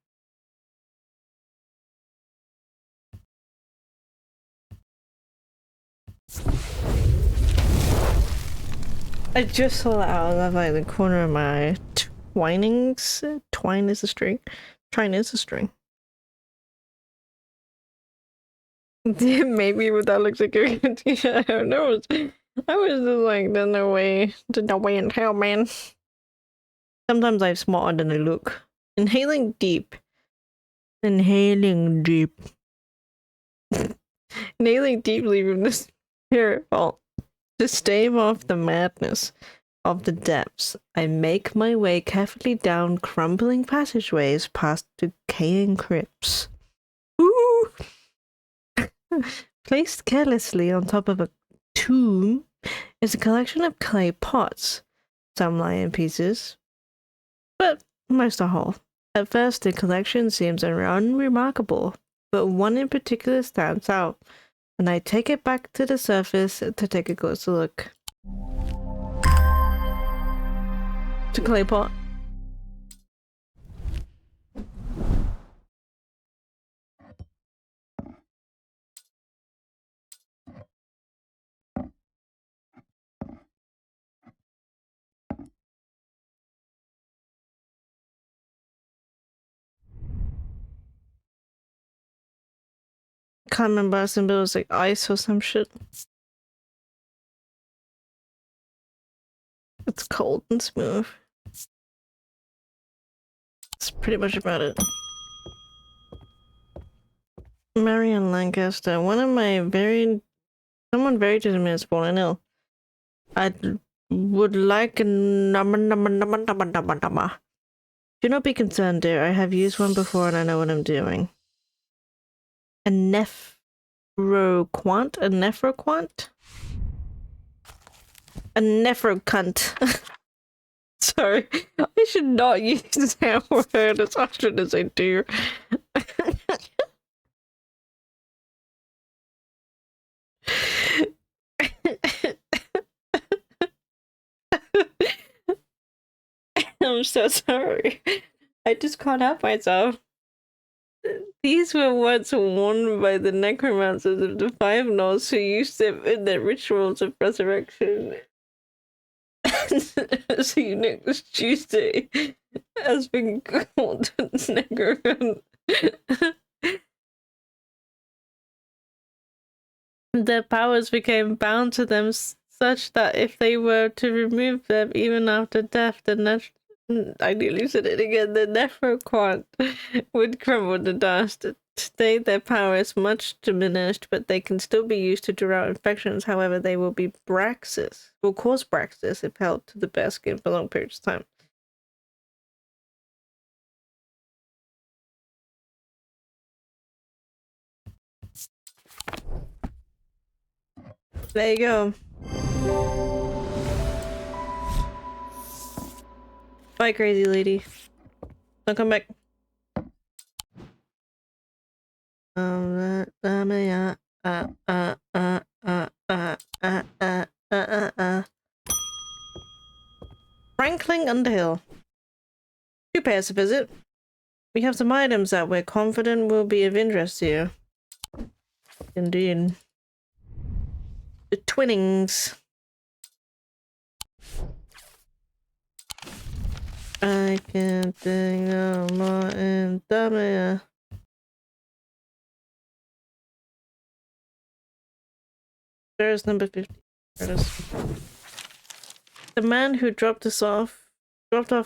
I just saw that out of like the corner of my eye. Twinings? Twine is a string. Twine is a string. Maybe what that looks like a good idea. I don't know. I was just like, there's no way. There's no way in hell, man. Sometimes I'm smarter than I look. Inhaling deep. Inhaling deep. Inhaling deeply from the spirit vault. To stave off the madness of the depths, I make my way carefully down crumbling passageways past decaying crypts. Ooh! Placed carelessly on top of a tomb is a collection of clay pots. Some lie in pieces, but most are whole. At first, the collection seems unremarkable, but one in particular stands out, and I take it back to the surface to take a closer look. It's a clay pot. Can't remember, I it was like ice or some shit. It's cold and smooth. That's pretty much about it. Marion Lancaster, someone very determined is fallen ill. I would like a number. Do not be concerned, dear. I have used one before and I know what I'm doing. A nephroquant? A nephroquant? A nephro cunt. Sorry, I should not use that word as often as I do. I'm so sorry. I just can't help myself. These were once worn by the necromancers of the Five Norths who used them in their rituals of resurrection. So next Tuesday has been called Necron. Their powers became bound to them such that if they were to remove them even after death, I nearly said it again, the Nephroquant would crumble to dust. Today their power is much diminished, but they can still be used to draw out infections. However, they will cause Braxis if held to the bare skin for long periods of time. There you go. Bye, crazy lady. Don't come back. Frankling Underhill. You pay us a visit. We have some items that we're confident will be of interest to you. Indeed. The Twinnings. I can't think no more in Undermere. There's number 50. There it is. The man who dropped off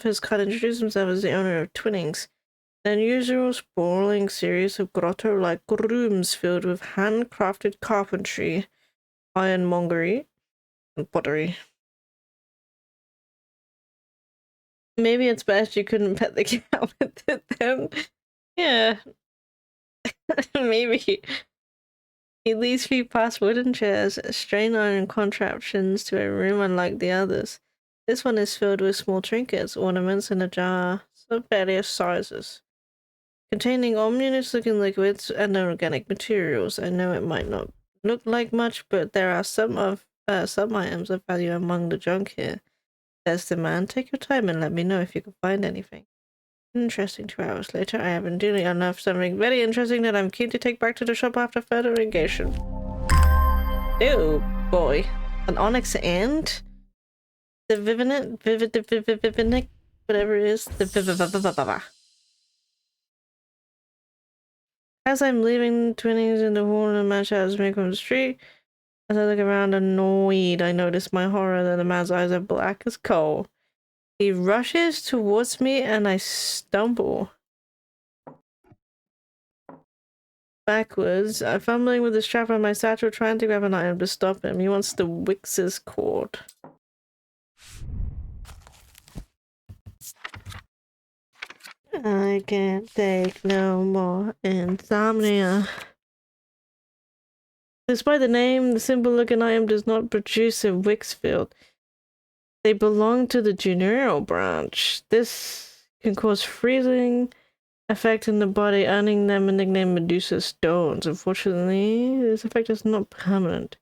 his cart, introduced himself as the owner of Twinnings, an unusual sprawling series of grotto-like rooms filled with handcrafted carpentry, ironmongery, and pottery. Maybe it's best you couldn't pet the cat with it then. Yeah. Maybe. He leads me past wooden chairs, strained iron contraptions to a room unlike the others. This one is filled with small trinkets, ornaments, and a jar of various sizes, containing ominous-looking liquids and organic materials. I know it might not look like much, but there are some items of value among the junk here. There's the man. Take your time and let me know if you can find anything. Interesting. 2 hours later, I have been dealing enough something very interesting that I'm keen to take back to the shop after further engagement. Ew, boy. An onyx and? The Vivinic, whatever it is. The As I'm leaving Twinnings in the hall in the match house Macomb Street, as I look around annoyed, I notice my horror that the man's eyes are black as coal. He rushes towards me and I stumble backwards, fumbling with the strap on my satchel, trying to grab an item to stop him. He wants the Wix's cord. I can't take no more insomnia. Despite the name, the simple-looking item does not produce a Wix field. They belong to the Junero branch. This can cause freezing effect in the body, earning them a nickname Medusa Stones. Unfortunately, this effect is not permanent.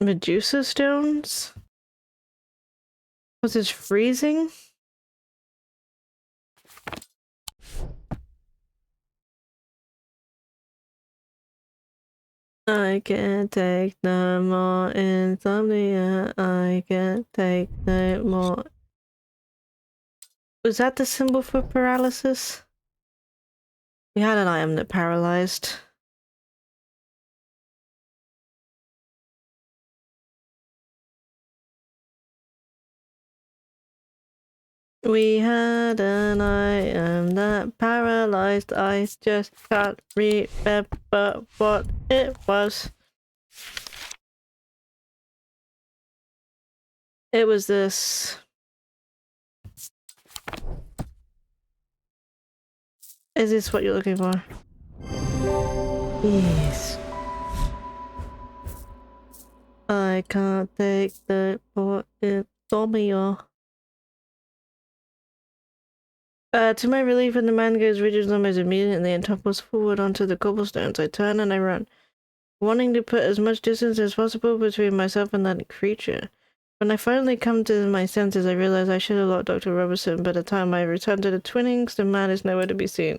Medusa Stones? Was it freezing? I can't take no more insomnia. I can't take no more. Was that the symbol for paralysis? We had an item that paralyzed. We had an item that paralyzed. I just can't remember what it was. It was this. Is this what you're looking for? Yes. I I can't take the for it Domio. To my relief, when the man goes rigid almost immediately and topples forward onto the cobblestones, I turn and I run, wanting to put as much distance as possible between myself and that creature. When I finally come to my senses, I realize I should have locked Dr. Robertson. By the time I return to the Twinnings, the man is nowhere to be seen.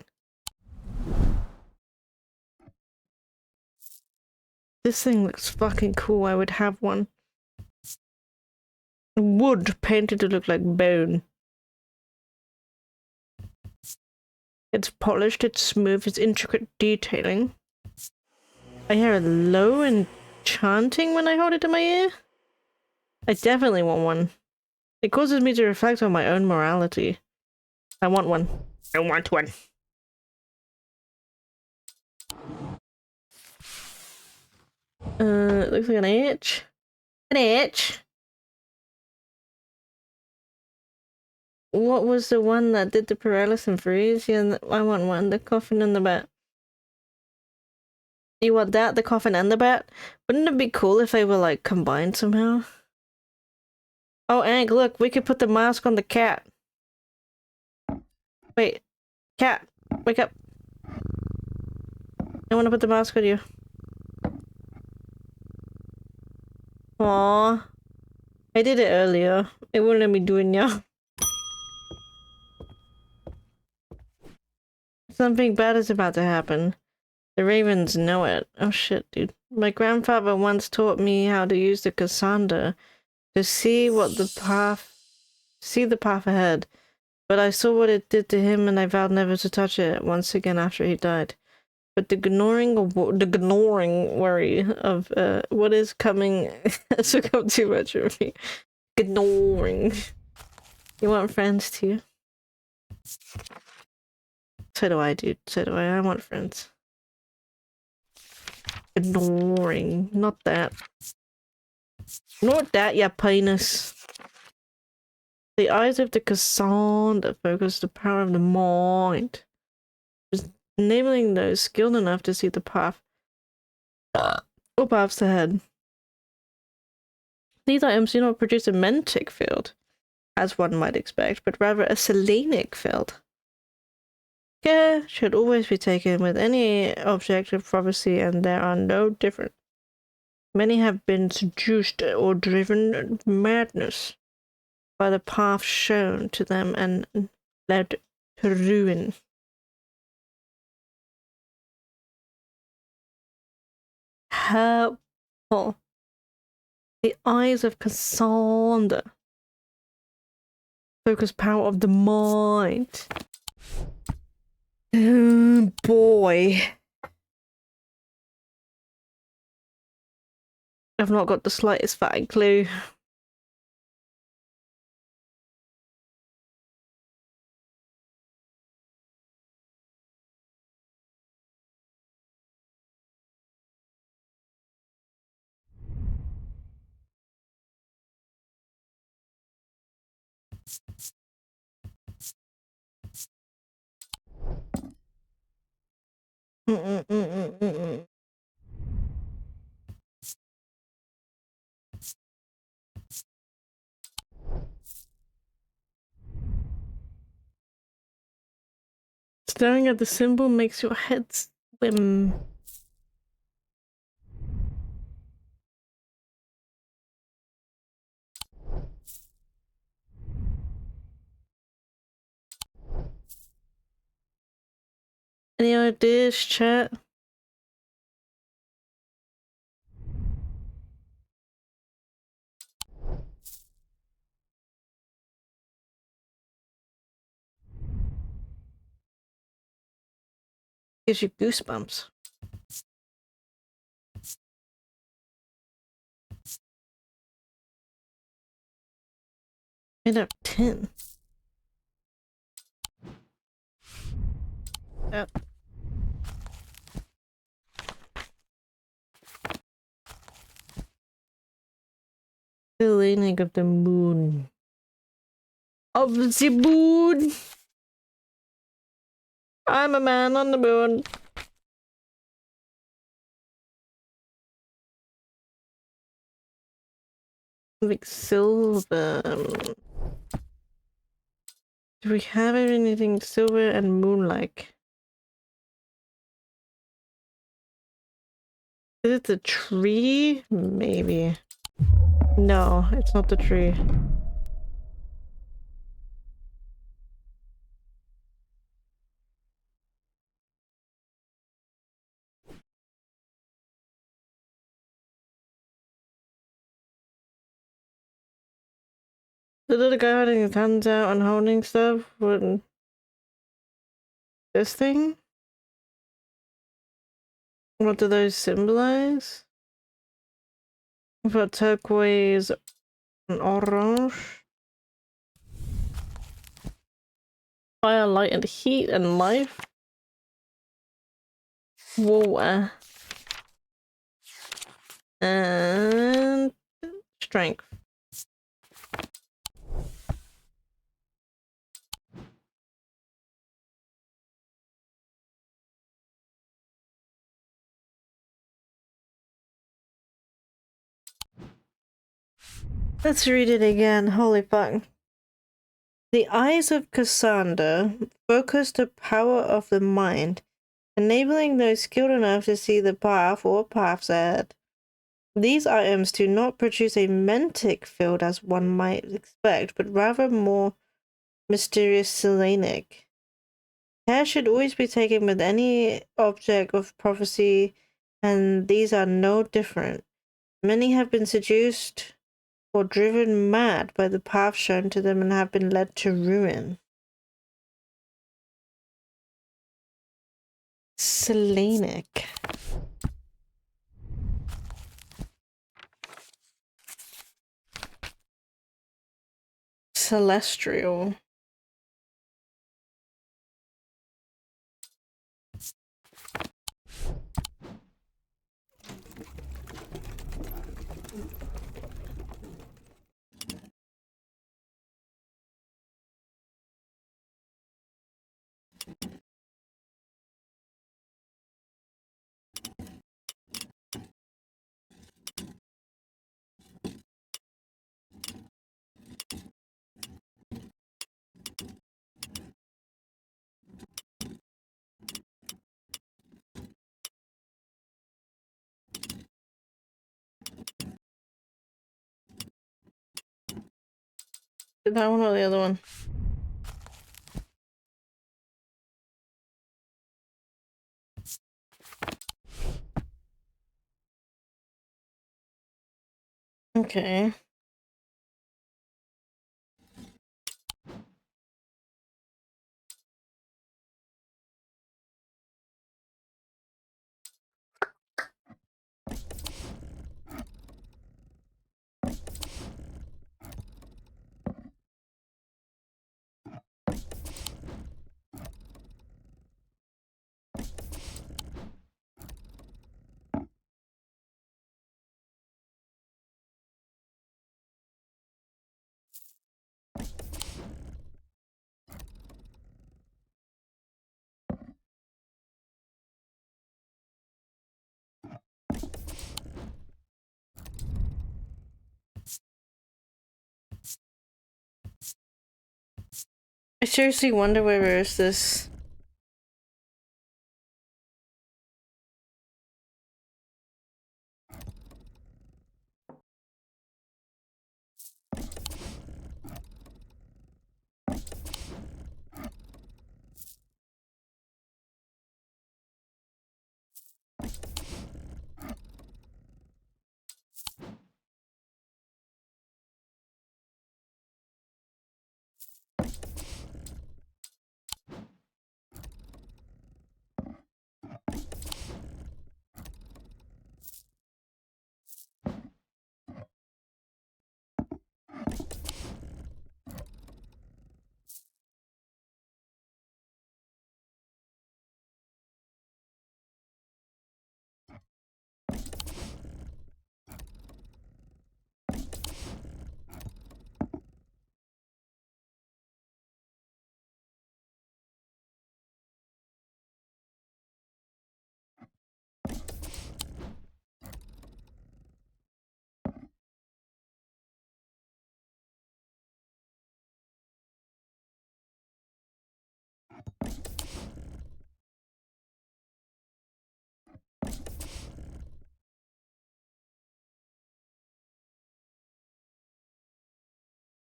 This thing looks fucking cool. I would have one. Wood painted to look like bone. It's polished, it's smooth, it's intricate detailing. I hear a low and chanting when I hold it to my ear. I definitely want one. It causes me to reflect on my own morality. I want one. I want one. It looks like an itch. An itch? What was the one that did the paralysis and freeze? Yeah, I want one. The coffin and the bat. You want that? The coffin and the bat? Wouldn't it be cool if they were, like, combined somehow? Oh, Hank, look, we could put the mask on the cat. Wait, cat, wake up. I want to put the mask on you. Aww. I did it earlier. It wouldn't let me do it now. Something bad is about to happen. The ravens know it. Oh shit, dude. My grandfather once taught me how to use the Cassandra to see the path ahead. But I saw what it did to him and I vowed never to touch it once again after he died. But the ignoring worry of what is coming has become too much for me. Ignoring. You want friends too? So do I, dude. So do I. I want friends. Ignoring. Not that. Not that, ya penis. The eyes of the Cassandra focus the power of the mind, enabling those skilled enough to see the path or paths ahead. These items do not produce a mentic field, as one might expect, but rather a selenic field. Care should always be taken with any object of prophecy, and there are no different. Many have been seduced or driven to madness by the path shown to them and led to ruin. Helpful. The eyes of Cassandra. Focus power of the mind. Oh boy. I've not got the slightest fucking clue. Staring at the symbol makes your head swim. Any ideas, chat? Gives you goosebumps. 8 out of 10. Yep. The landing of the moon. Of the moon! I'm a man on the moon. Like silver. Do we have anything silver and moonlight? Is it the tree? Maybe. No, it's not the tree. The little guy holding his hands out and holding stuff. What? This thing? What do those symbolize? We've got turquoise and orange. Fire, light, and heat, and life. Water. And strength. Let's read it again. Holy fuck. The eyes of Cassandra focus the power of the mind, enabling those skilled enough to see the path or paths ahead. These items do not produce a mentic field as one might expect, but rather more mysterious selenic. Care should always be taken with any object of prophecy, and these are no different. Many have been seduced or driven mad by the path shown to them and have been led to ruin. Selenic. Celestial. That one or the other one? Okay. I seriously wonder where is this?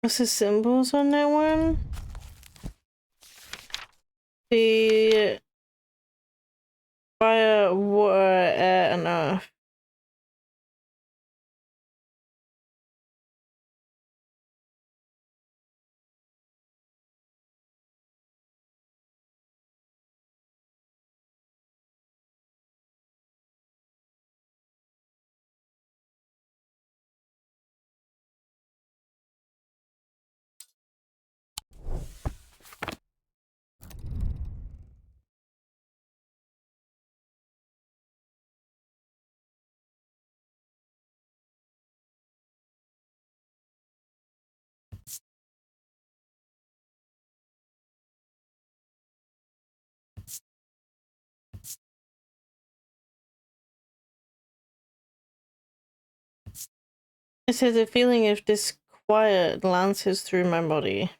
What's the symbols on that one? The fire, water, air, and earth. It says a feeling of disquiet lances through my body.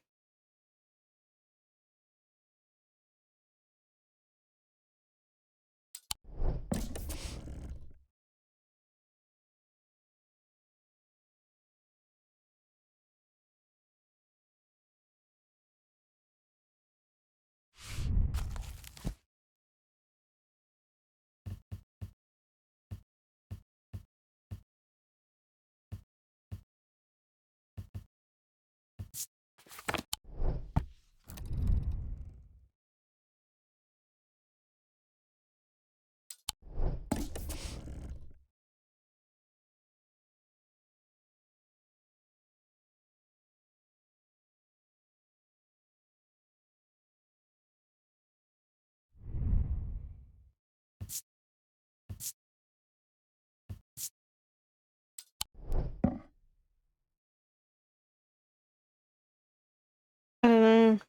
I don't know.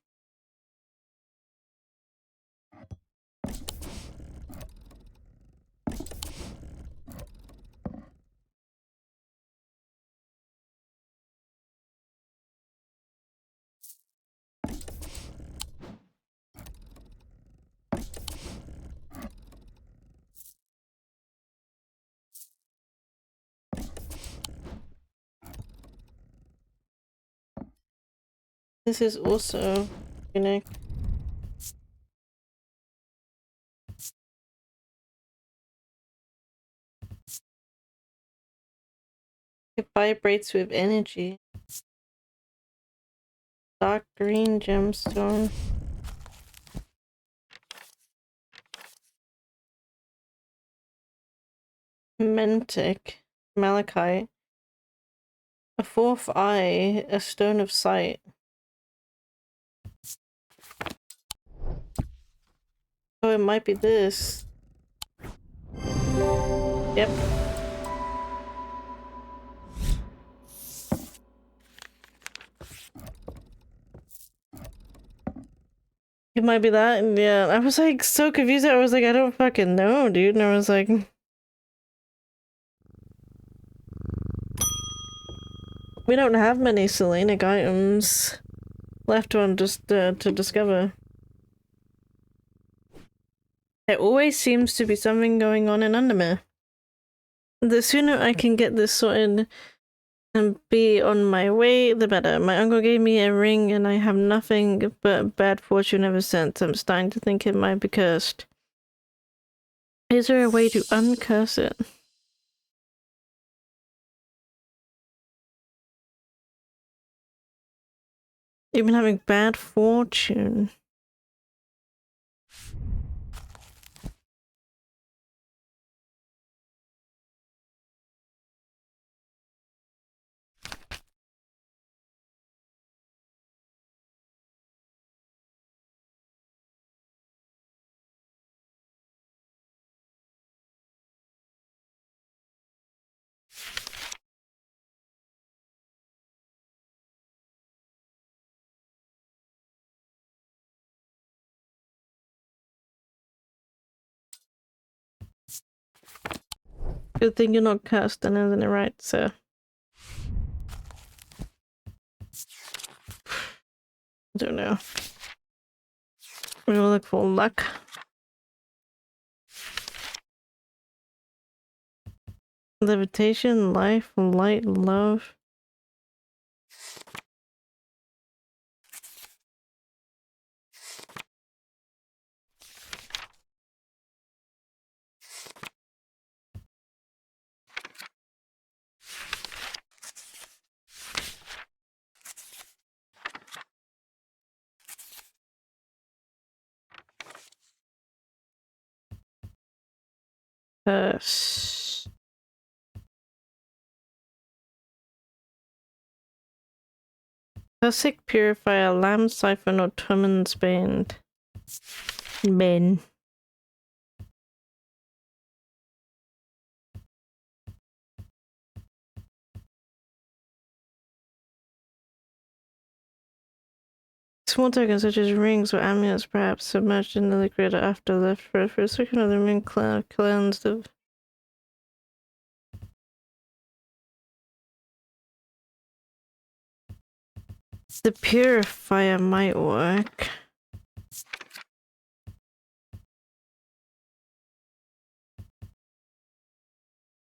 This is also unique. It vibrates with energy. Dark green gemstone. Mentic. Malachite. A fourth eye. A stone of sight. Oh, it might be this. Yep. It might be that, and yeah, I was like so confused. I was like, I don't fucking know, dude. And I was like, we don't have many Selenic items left to discover. There always seems to be something going on in Undermere. The sooner I can get this sorted and be on my way, the better. My uncle gave me a ring and I have nothing but bad fortune ever since. I'm starting to think it might be cursed. Is there a way to uncurse it? Even having bad fortune. Good thing you're not cursed, then, isn't it right, sir? I don't know. We'll look for luck. Levitation, life, light, love. curse. Classic Purifier, Lamb Siphon, or Turman's Bane. Bane. Small tokens such as rings or amulets, perhaps submerged in the liquid after left for a second of the ring cleansed of. The purifier might work.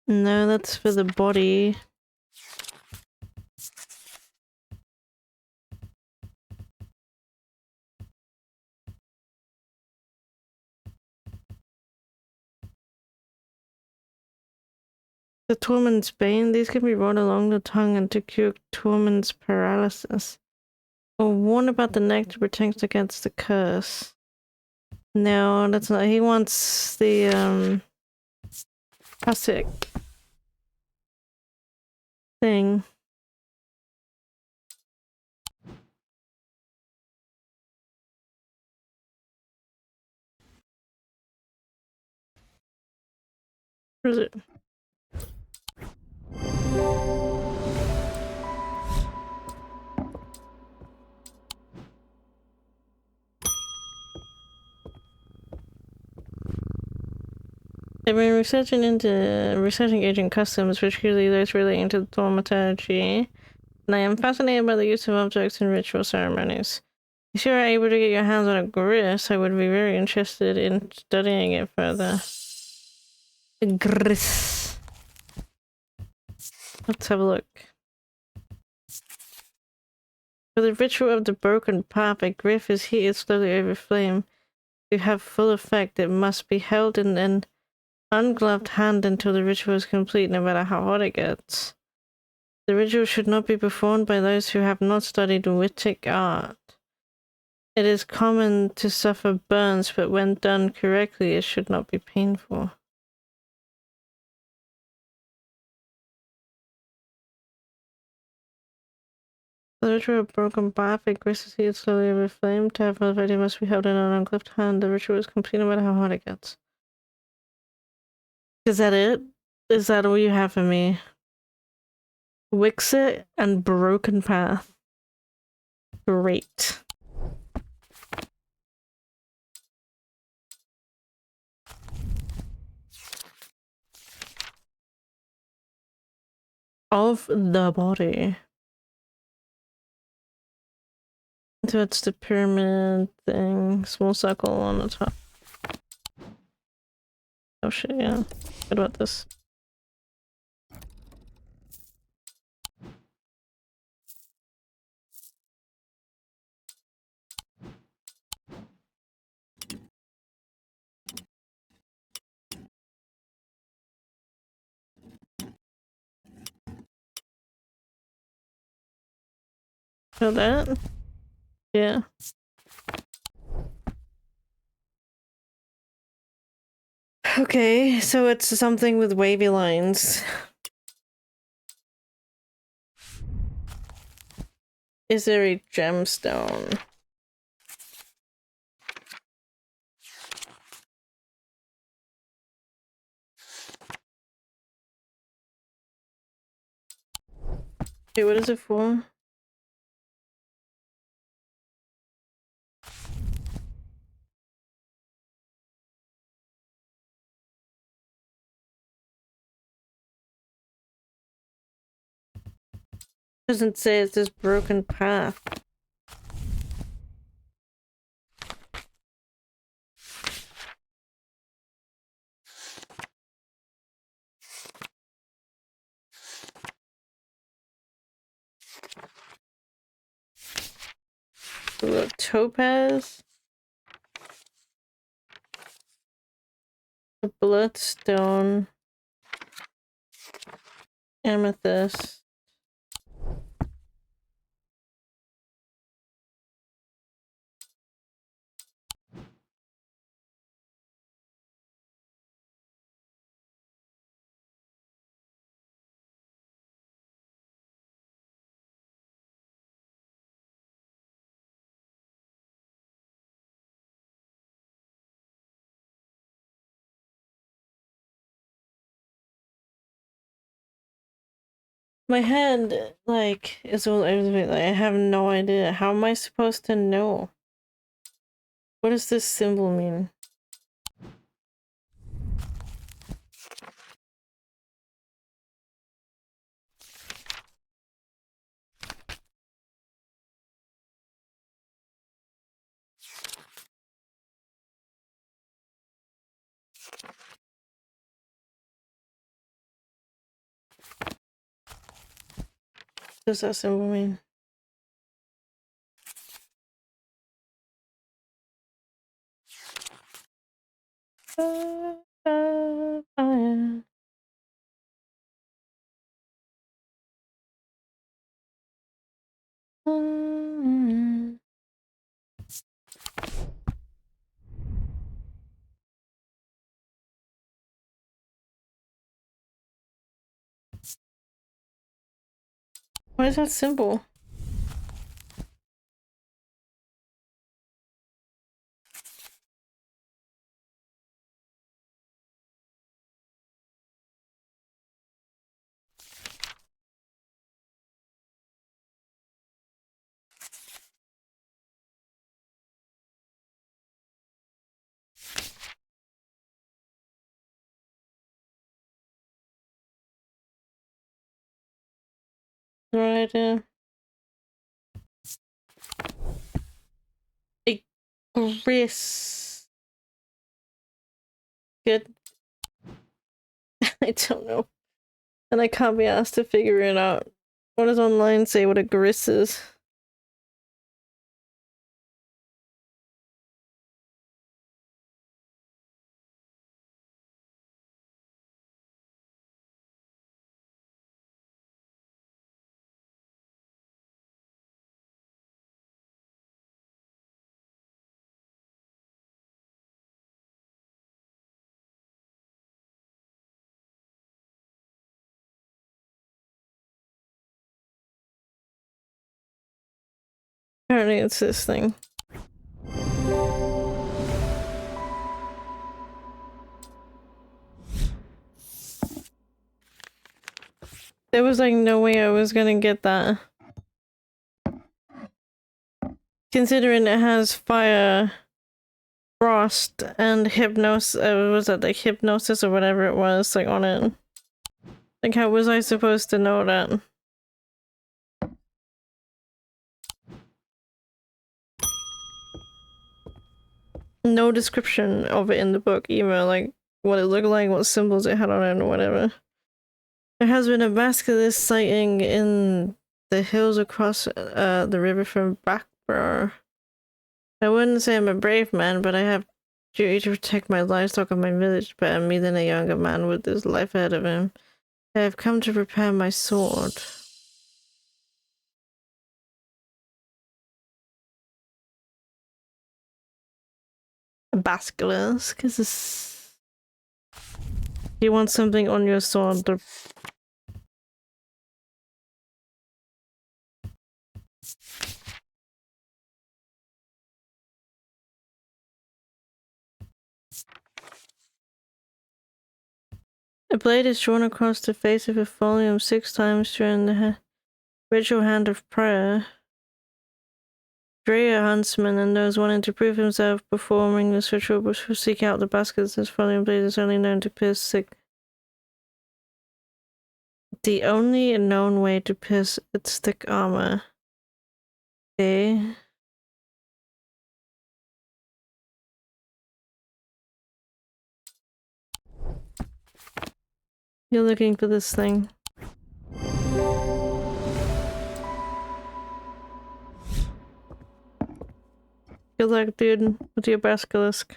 No, that's for the body. The Torment's Bane, these can be rolled along the tongue and to cure Torment's paralysis. Or worn about the neck to protect against the curse. No, that's not. He wants the, classic thing. Where is it? I've been researching agent customs, particularly those relating to thaumaturgy, and I am fascinated by the use of objects in ritual ceremonies. If you are able to get your hands on a gris, I would be very interested in studying it further. A gris. Let's have a look. For the ritual of the broken path, a griff is heated slowly over flame. To have full effect, it must be held in an ungloved hand until the ritual is complete, no matter how hot it gets. The ritual should not be performed by those who have not studied Wittic art. It is common to suffer burns, but when done correctly, it should not be painful. The ritual of broken path, a gris is heated slowly over flame. To have full effect, it must be held in an ungloved hand. The ritual is complete no matter how hot it gets. Is that it? Is that all you have for me? Wixit and Broken Path. Great. Of the body. So it's the pyramid thing. Small circle on the top. Oh shit, yeah. What about this? Oh, that? Yeah. Okay, so it's something with wavy lines. Is there a gemstone? Wait, what is it for? Doesn't say it's this broken path. Ooh, topaz? A bloodstone. Amethyst. My head, like, is all over the place. Like, I have no idea. How am I supposed to know? What does this symbol mean? What does that symbol mean? What is that symbol? Right, a gris. Good. I don't know. And I can't be asked to figure it out. What does online say what a gris is? Apparently it's this thing. There was like no way I was gonna get that. Considering it has fire, frost, and hypnosis, was that like hypnosis or whatever it was, like on it. Like how was I supposed to know that? No description of it in the book either, like what it looked like, what symbols it had on it or whatever. There has been a basilisk sighting in the hills across the river from Backborough. I wouldn't say I'm a brave man, but I have duty to protect my livestock and my village better me than a younger man with his life ahead of him. I have come to prepare my sword. A basilisk is this. You want something on your sword? A blade is drawn across the face of a folium 6 times during the ritual hand of prayer. Drea huntsman and those wanting to prove himself performing this ritual will seek out the baskets. This folium blade is only known to pierce sick. The only known way to pierce its thick armor. Okay. You're looking for this thing. Good luck, dude, with your basilisk.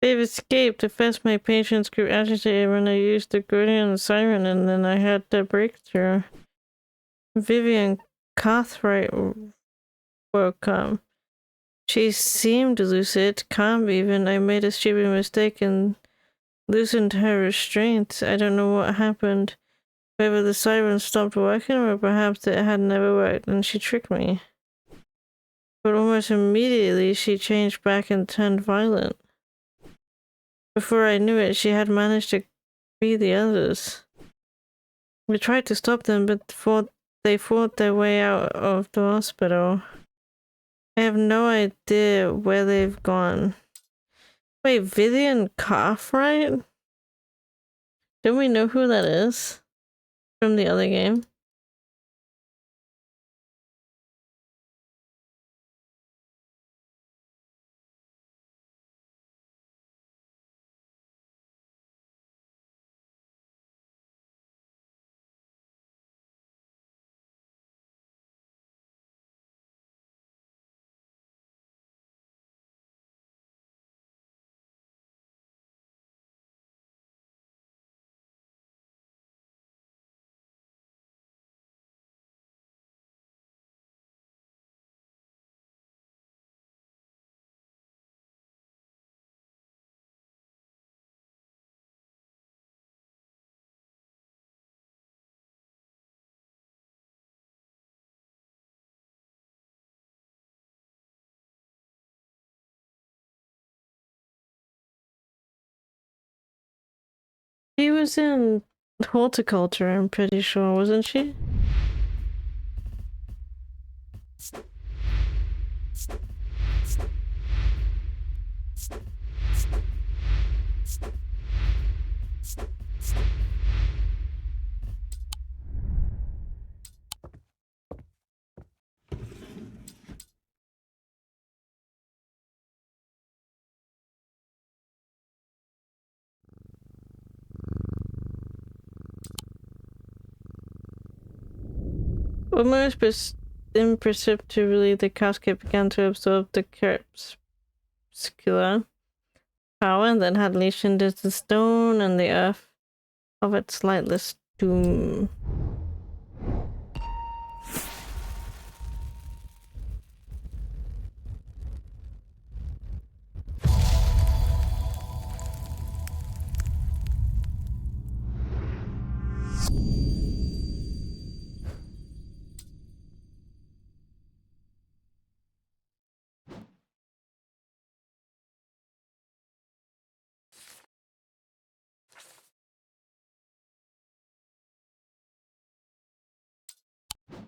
They've escaped. At first my patients grew agitated when I used the Guardian Siren, and then I had the breakthrough. Vivian Cartwright woke up. She seemed lucid, calm even. I made a stupid mistake and loosened her restraint. I don't know what happened. Whether the siren stopped working or perhaps it had never worked and she tricked me. But almost immediately she changed back and turned violent. Before I knew it, she had managed to free the others. We tried to stop them, but they fought their way out of the hospital. I have no idea where they've gone. Wait, Vivian Cartwright? Don't we know who that is? From the other game? She was in horticulture, I'm pretty sure, wasn't she? Almost imperceptibly, the casket began to absorb the crepuscular power that had leachened into the stone and the earth of its lightless tomb.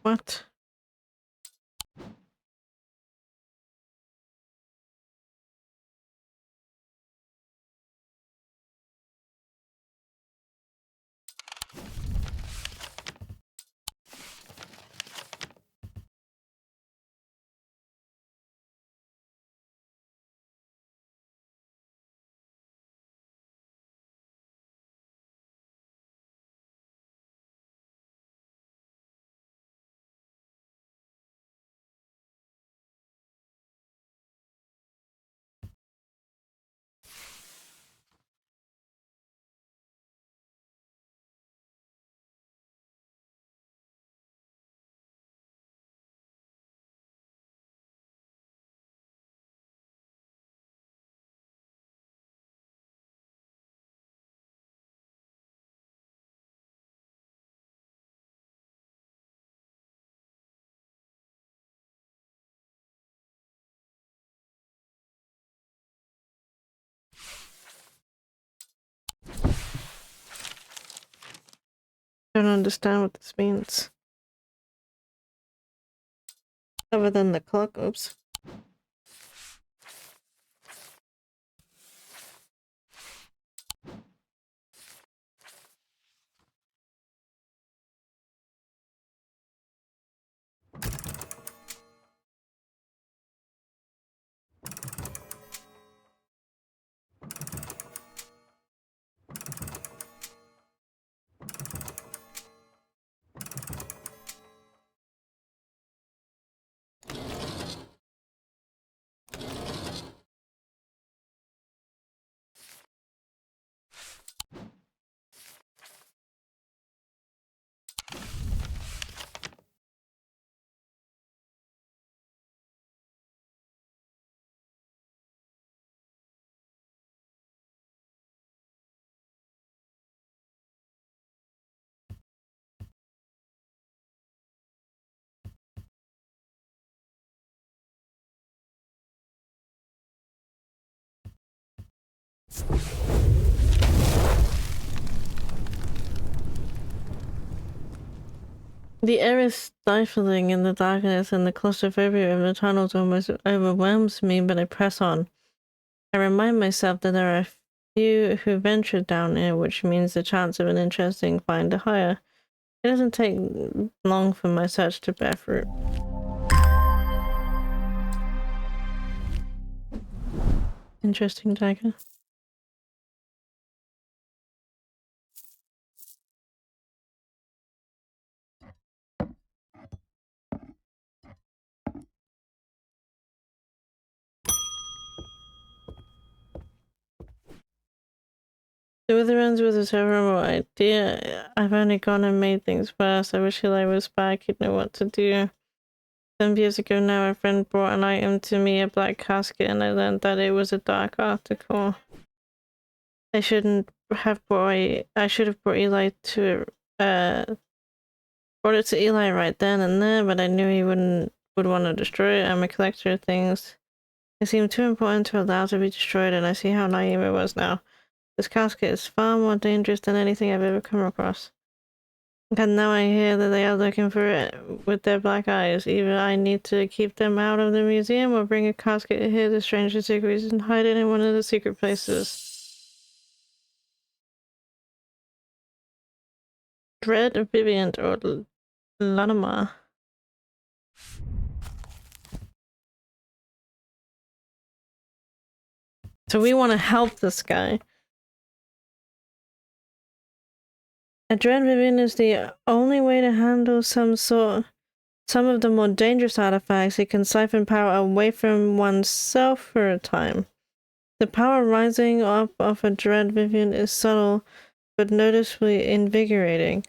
What? Don't understand what this means. Other than the clock, oops. The air is stifling in the darkness, and the claustrophobia of the tunnels almost overwhelms me, but I press on. I remind myself that there are few who venture down here, which means the chance of an interesting find are higher. It doesn't take long for my search to bear fruit. Interesting, Tiger. The Witherlands was a terrible idea. I've only gone and made things worse. I wish Eli was back. He'd know what to do. Some years ago now, a friend brought an item to me, a black casket, and I learned that it was a dark article. I shouldn't have brought. I should have brought Eli to brought it to Eli right then and there, but I knew he would want to destroy it. I'm a collector of things. It seemed too important to allow to be destroyed, and I see how naive it was now. This casket is far more dangerous than anything I've ever come across. And now I hear that they are looking for it with their black eyes. Either I need to keep them out of the museum or bring a casket here to strange antiquities and hide it in one of the secret places. Dread of Vivian or Lanama. So we want to help this guy. A Dread Vivian is the only way to handle some of the more dangerous artifacts. It can siphon power away from oneself for a time. The power rising up of a Dread Vivian is subtle, but noticeably invigorating.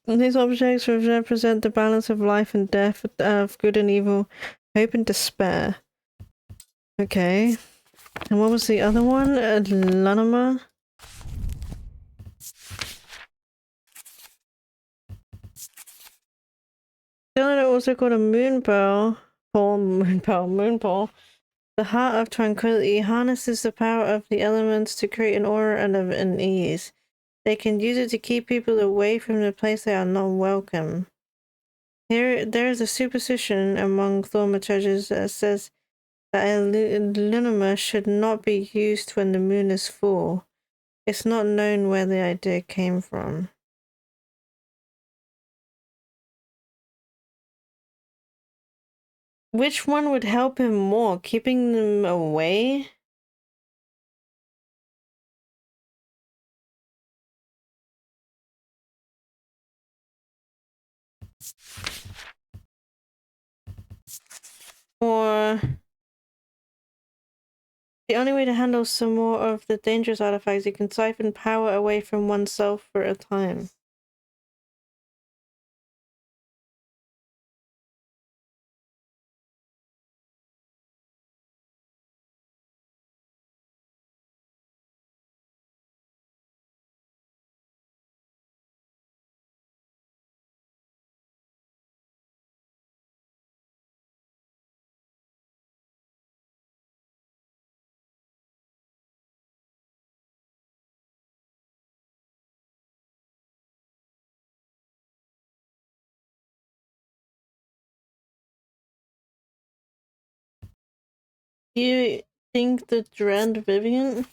These objects represent the balance of life and death, of good and evil, hope and despair. Okay. And what was the other one? Lanama? Dylan also called a moon pearl. Moon pearl. The heart of tranquility harnesses the power of the elements to create an aura and an ease. They can use it to keep people away from the place they are not welcome. There is a superstition among thaumaturges that says that a linima should not be used when the moon is full. It's not known where the idea came from. Which one would help him more? Keeping them away? Or the only way to handle some more of the dangerous artifacts, you can siphon power away from oneself for a time. Do you think the Dread Vivian?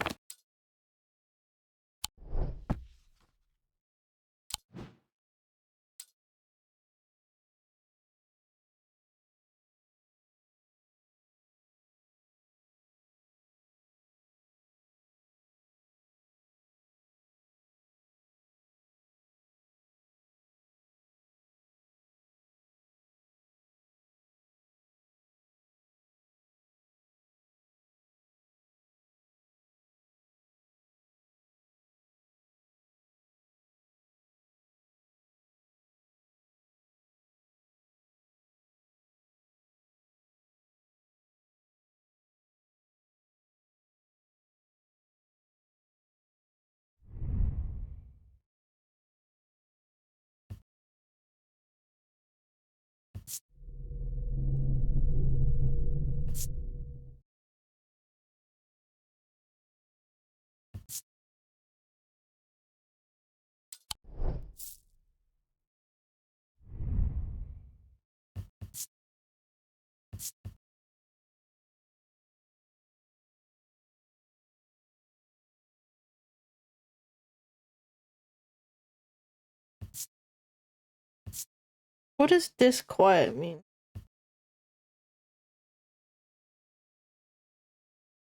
What does disquiet mean?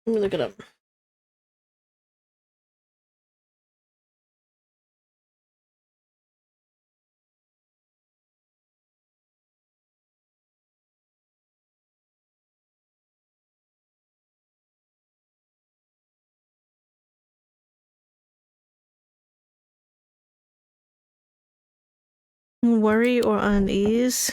Let me look it up. Worry or unease?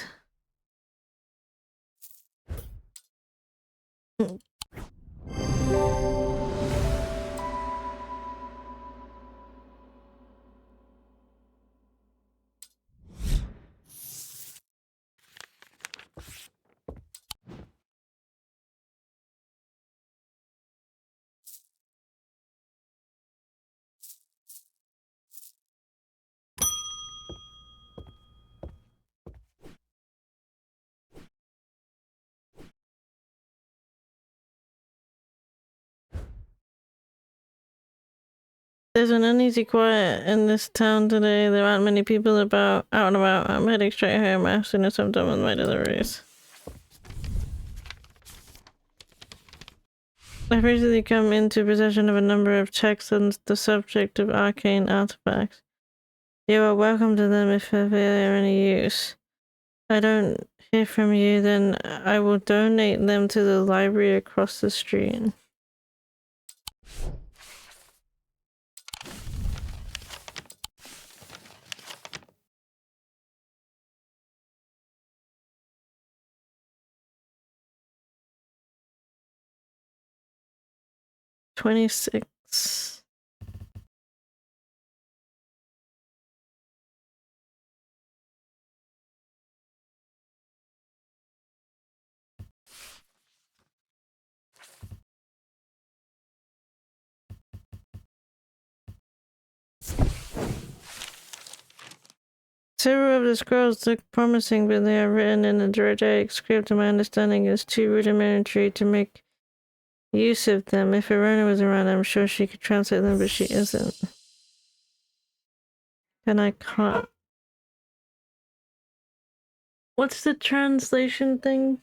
There's an uneasy quiet in this town today. There aren't many people out and about. I'm heading straight home as soon as I'm done with my deliveries. I've recently come into possession of a number of texts on the subject of arcane artifacts. You are welcome to them if they are any use. I don't hear from you, then I will donate them to the library across the street. $26. Several of the scrolls look promising, but they are written in a Druidic script, and my understanding is too rudimentary to make use of them. If Verona was around, I'm sure she could translate them, but she isn't. And I can't. What's the translation thing?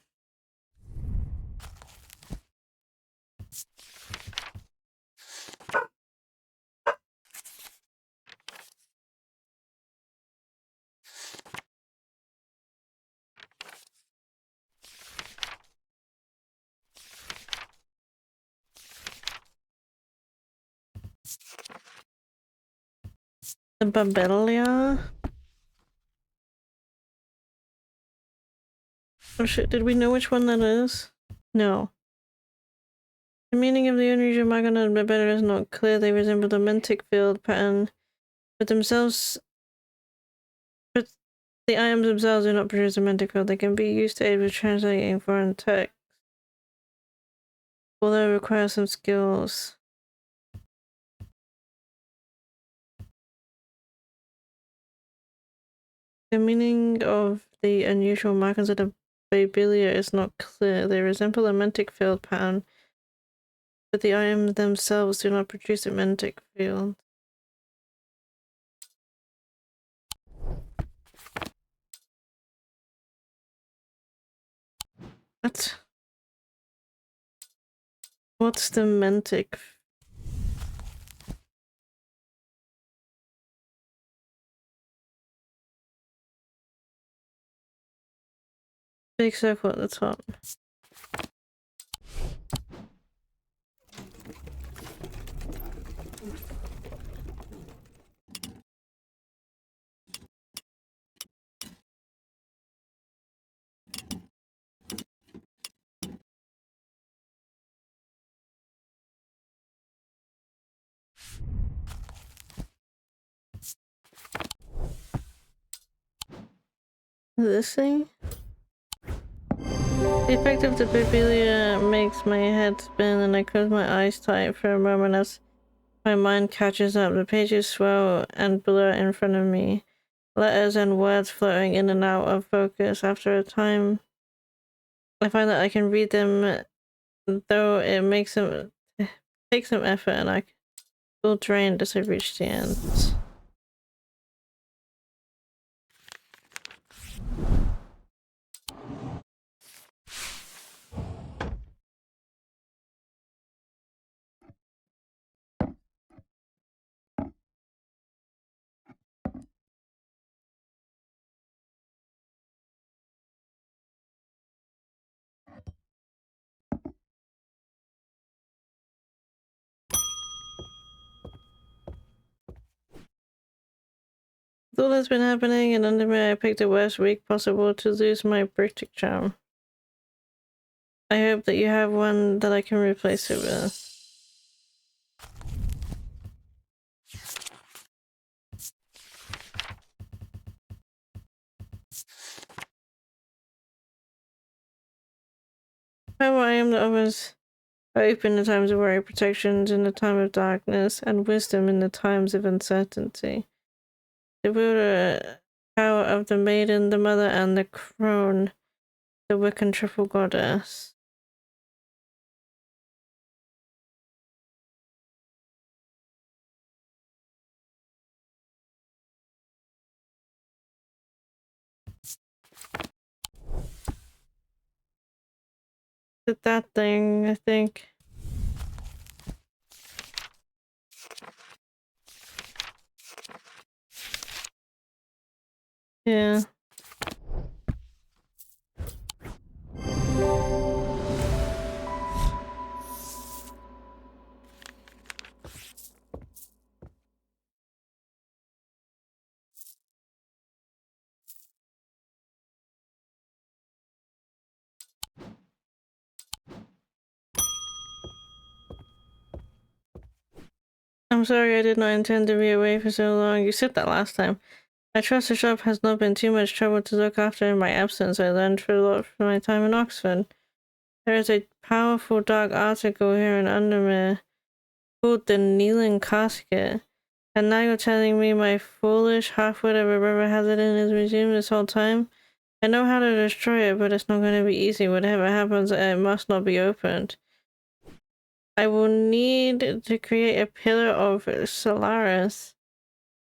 The Babelia? Oh shit, did we know which one that is? No. The meaning of the unusual mark on the Babelia is not clear. They resemble the Mentic field pattern, but the items themselves do not produce a Mentic field. They can be used to aid with translating foreign text, although it requires some skills. The meaning of the unusual markings of the Babelia is not clear. They resemble a Mentic field pattern, but the items themselves do not produce a Mentic field. What? What's the Mentic? Big circle at the top. This thing? The effect of the Babelia makes my head spin and I close my eyes tight for a moment as my mind catches up. The pages swell and blur in front of me, letters and words floating in and out of focus. After a time, I find that I can read them, though it takes some effort, and I feel drained as I reach the end. With all that's been happening in Undermere, I picked the worst week possible to lose my Brictic charm. I hope that you have one that I can replace it with. However, I am the others are open in times of worry, protections in the time of darkness, and wisdom in the times of uncertainty. The wielder power of the maiden, the mother, and the crone, the Wiccan triple goddess. That thing, I think. Yeah. I'm sorry I did not intend to be away for so long. You said that last time. I trust the shop has not been too much trouble to look after in my absence. I learned a lot from my time in Oxford. There is a powerful dark article here in Undermere called the Kneeling Casket. And now you're telling me my foolish half-wit of a brother has it in his museum this whole time? I know how to destroy it, but it's not going to be easy. Whatever happens, it must not be opened. I will need to create a pillar of Solaris.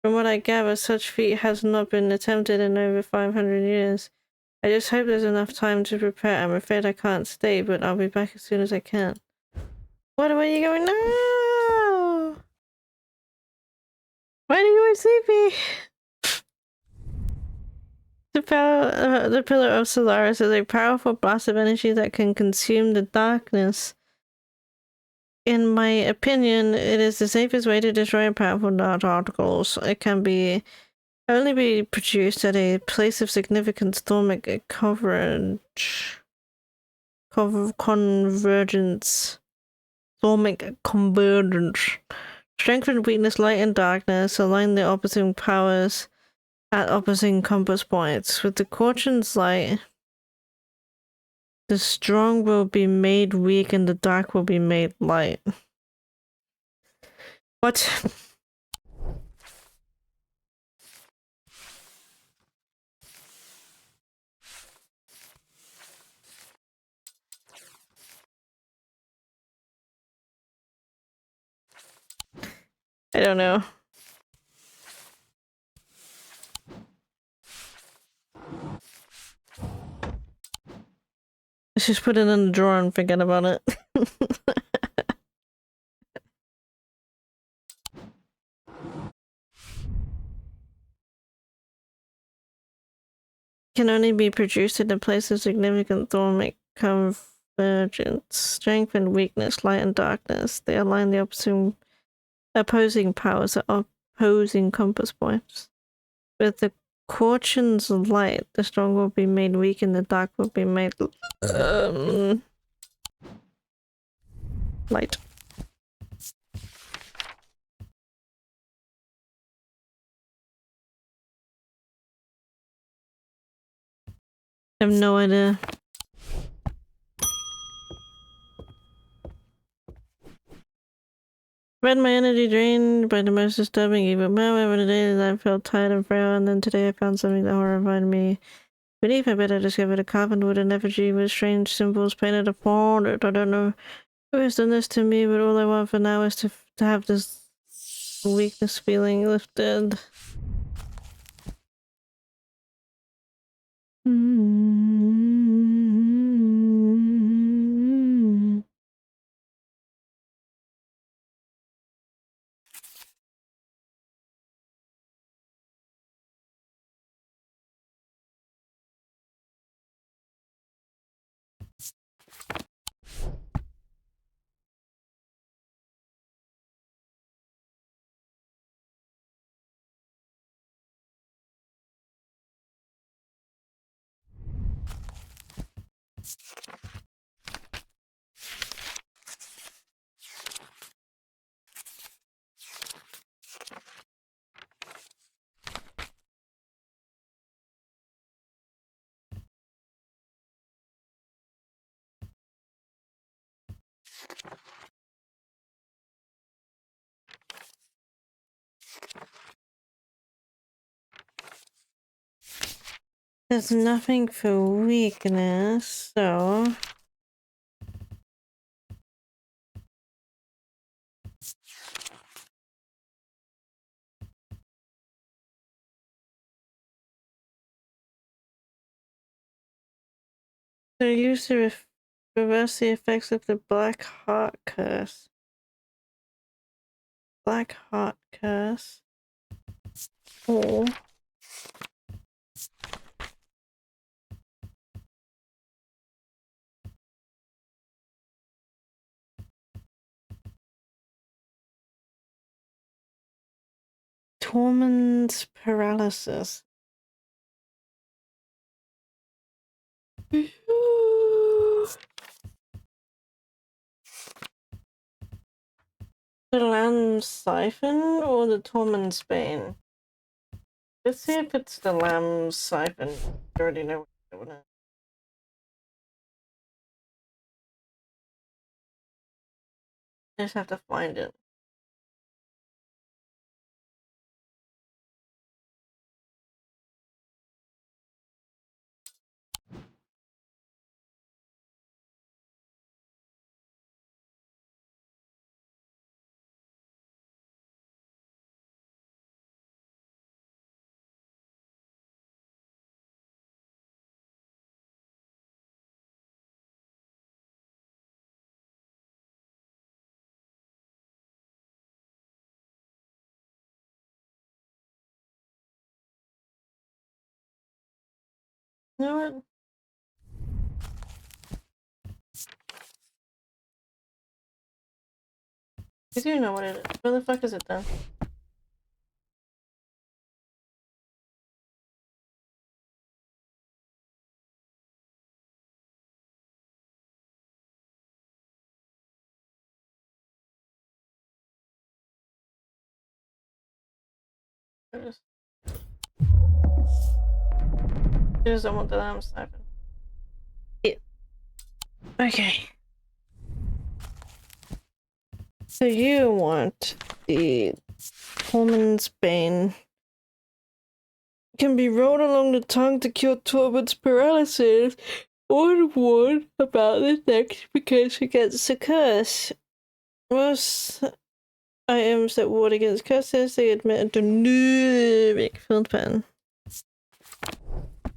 From what I gather, such feat has not been attempted in over 500 years. I just hope there's enough time to prepare. I'm afraid I can't stay, but I'll be back as soon as I can. What, where are you going now? Why are you always sleepy? The Pillar of Solaris is a powerful blast of energy that can consume the darkness. In my opinion, it is the safest way to destroy powerful dark articles. It can only be produced at a place of significant stormic convergence. Stormic convergence. Strength and weakness, light and darkness align the opposing powers at opposing compass points. With the caution's light, the strong will be made weak and the dark will be made light. What? I don't know. Let's just put it in the drawer and forget about it. Can only be produced in a place of significant thormic convergence. Strength and weakness, light and darkness. They align the opposing powers at opposing compass points. With the caution's light, the strong will be made weak and the dark will be made light. I have no idea. Read my energy drained by the most disturbing evil moment. Over the days I felt tired and frail, and then today I found something that horrified me. Beneath my bed I discovered a carved wooden effigy with strange symbols painted upon it. I don't know who has done this to me, but all I want for now is to have this weakness feeling lifted. There's nothing for weakness, so... So used to reverse the effects of the Black Heart Curse. Black Heart Curse. Or... Torment's Paralysis. The Lamb's Siphon or the Torment's Bane? Let's see if it's the Lamb's Siphon. I already know what you're doing. I just have to find it. You know what? I do know what it is. Where the fuck is it then? Just don't want the Lamb's Siphon. Yeah. Okay. So you want the Torment's Bane. Can be rolled along the tongue to cure Torment's paralysis or warn about the next because against the curse. Most items that ward against curses, they admit a dynamic field pen.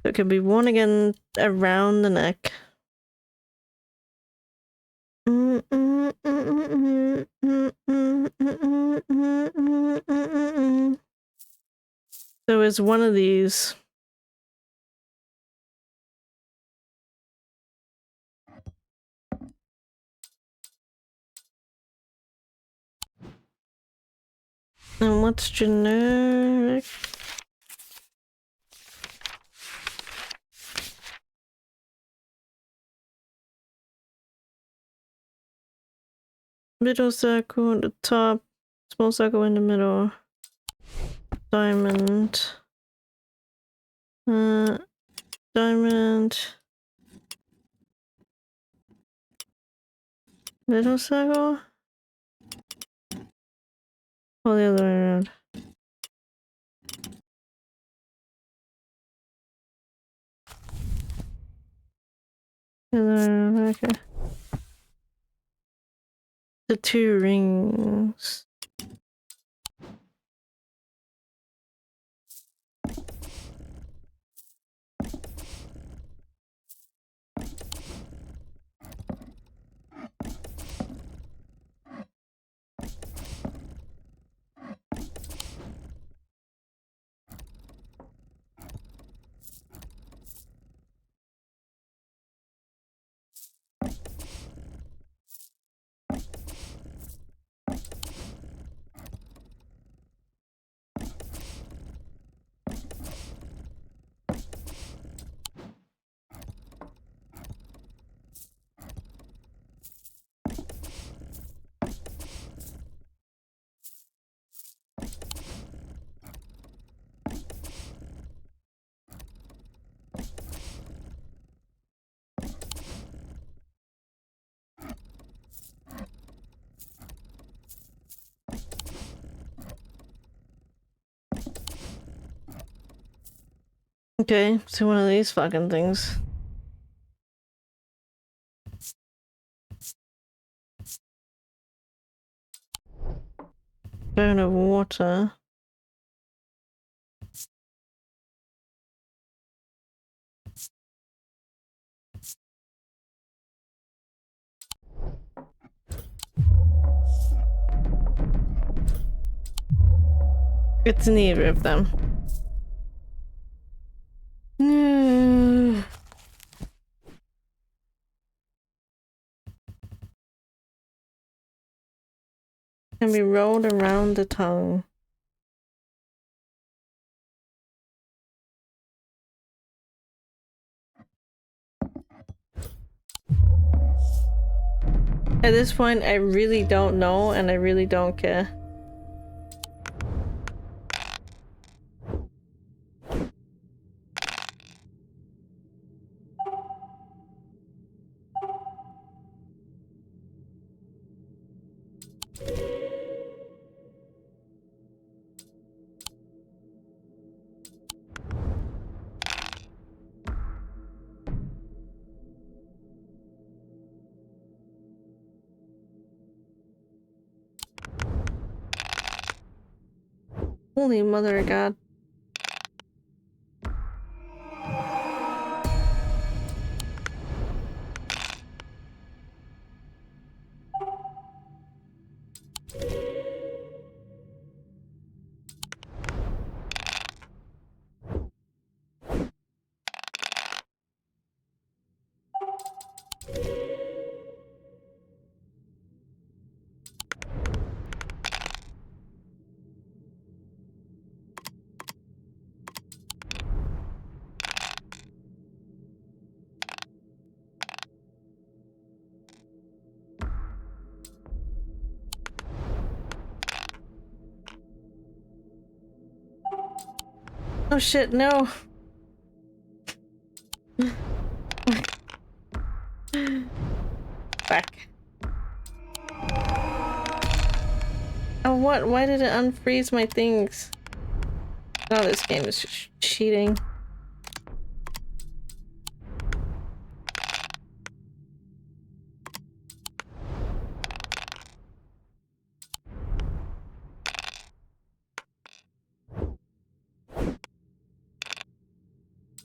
It can be worn again around the neck. So is one of these. And what's generic? Middle circle at the top, small circle in the middle, diamond, diamond, middle circle, or the other way around. The other way around, okay. The two rings. Okay, so one of these fucking things. Burn of water. It's neither of them. Can be rolled around the tongue. At this point, I really don't know, and I really don't care. Holy mother of God. Oh shit, no. Back. Oh, what? Why did it unfreeze my things? Oh, this game is just cheating.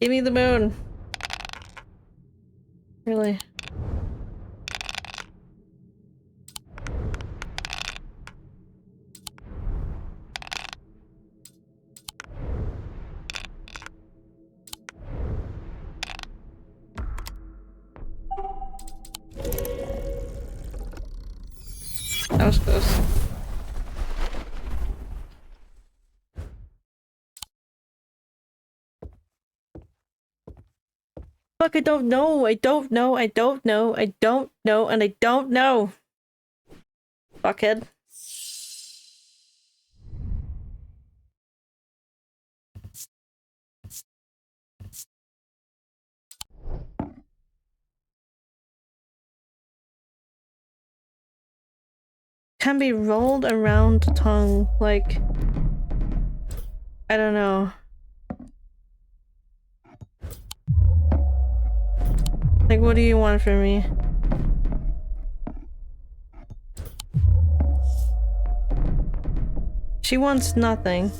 Give me the moon. Really? That was close. Fuck, I don't know. I don't know. I don't know. I don't know. And I don't know. Fuckhead. Can be rolled around the tongue, like... I don't know. Like, what do you want from me? She wants nothing.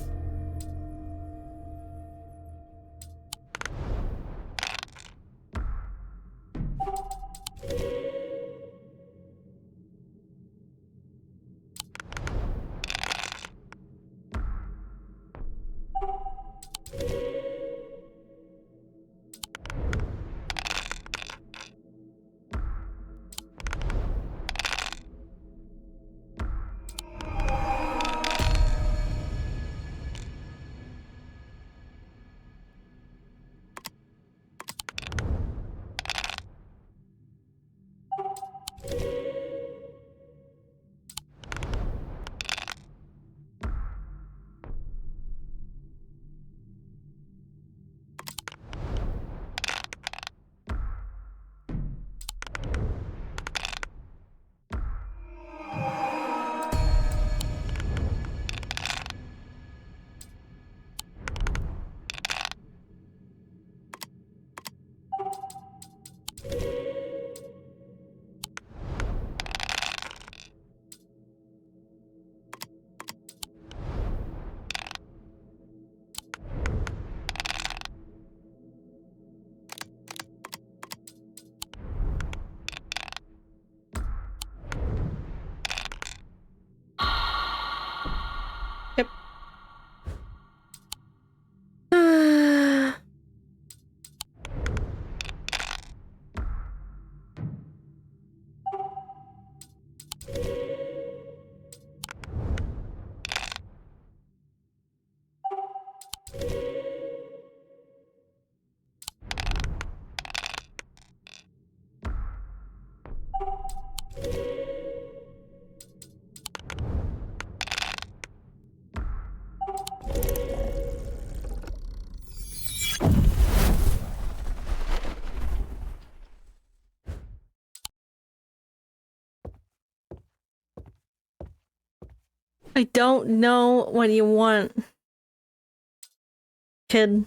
I don't know what you want, kid.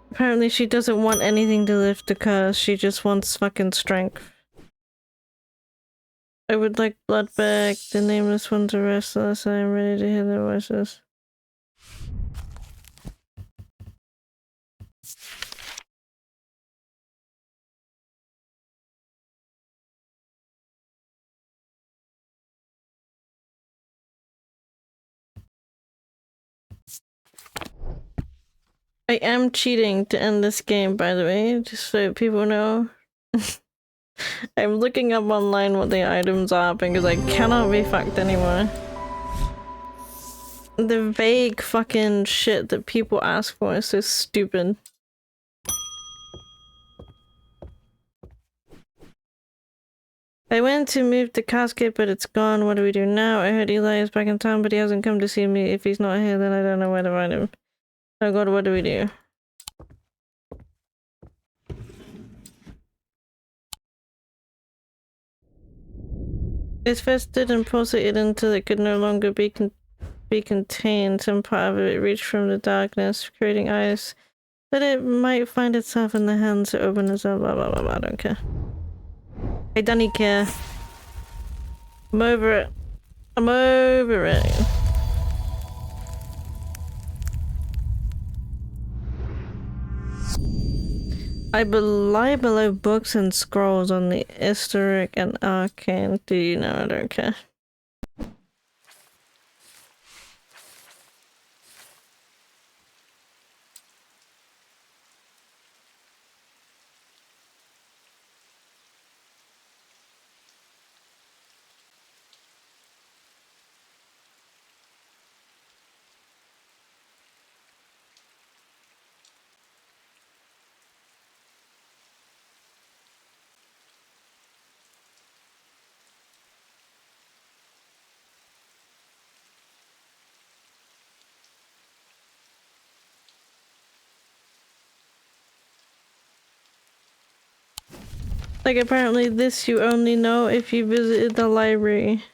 Apparently she doesn't want anything to lift the curse, she just wants fucking strength. I would like blood back. The nameless ones are restless. I am ready to hear their voices. I am cheating to end this game, by the way, just so people know. I'm looking up online what the items are because I cannot be fucked anymore. The vague fucking shit that people ask for is so stupid. I went to move the casket, but it's gone. What do we do now? I heard Eli is back in town, but he hasn't come to see me. If he's not here, then I don't know where to find him. Oh god, what do we do? It's festered and pulsated until it could no longer be contained. Some part of it reached from the darkness, creating ice. That it might find itself in the hands to open itself. Blah blah blah blah. I don't care. I don't care. I'm over it. I'm over it. I lie below books and scrolls on the historic and arcane. Do you know? I don't care. Like, apparently this you only know if you visited the library.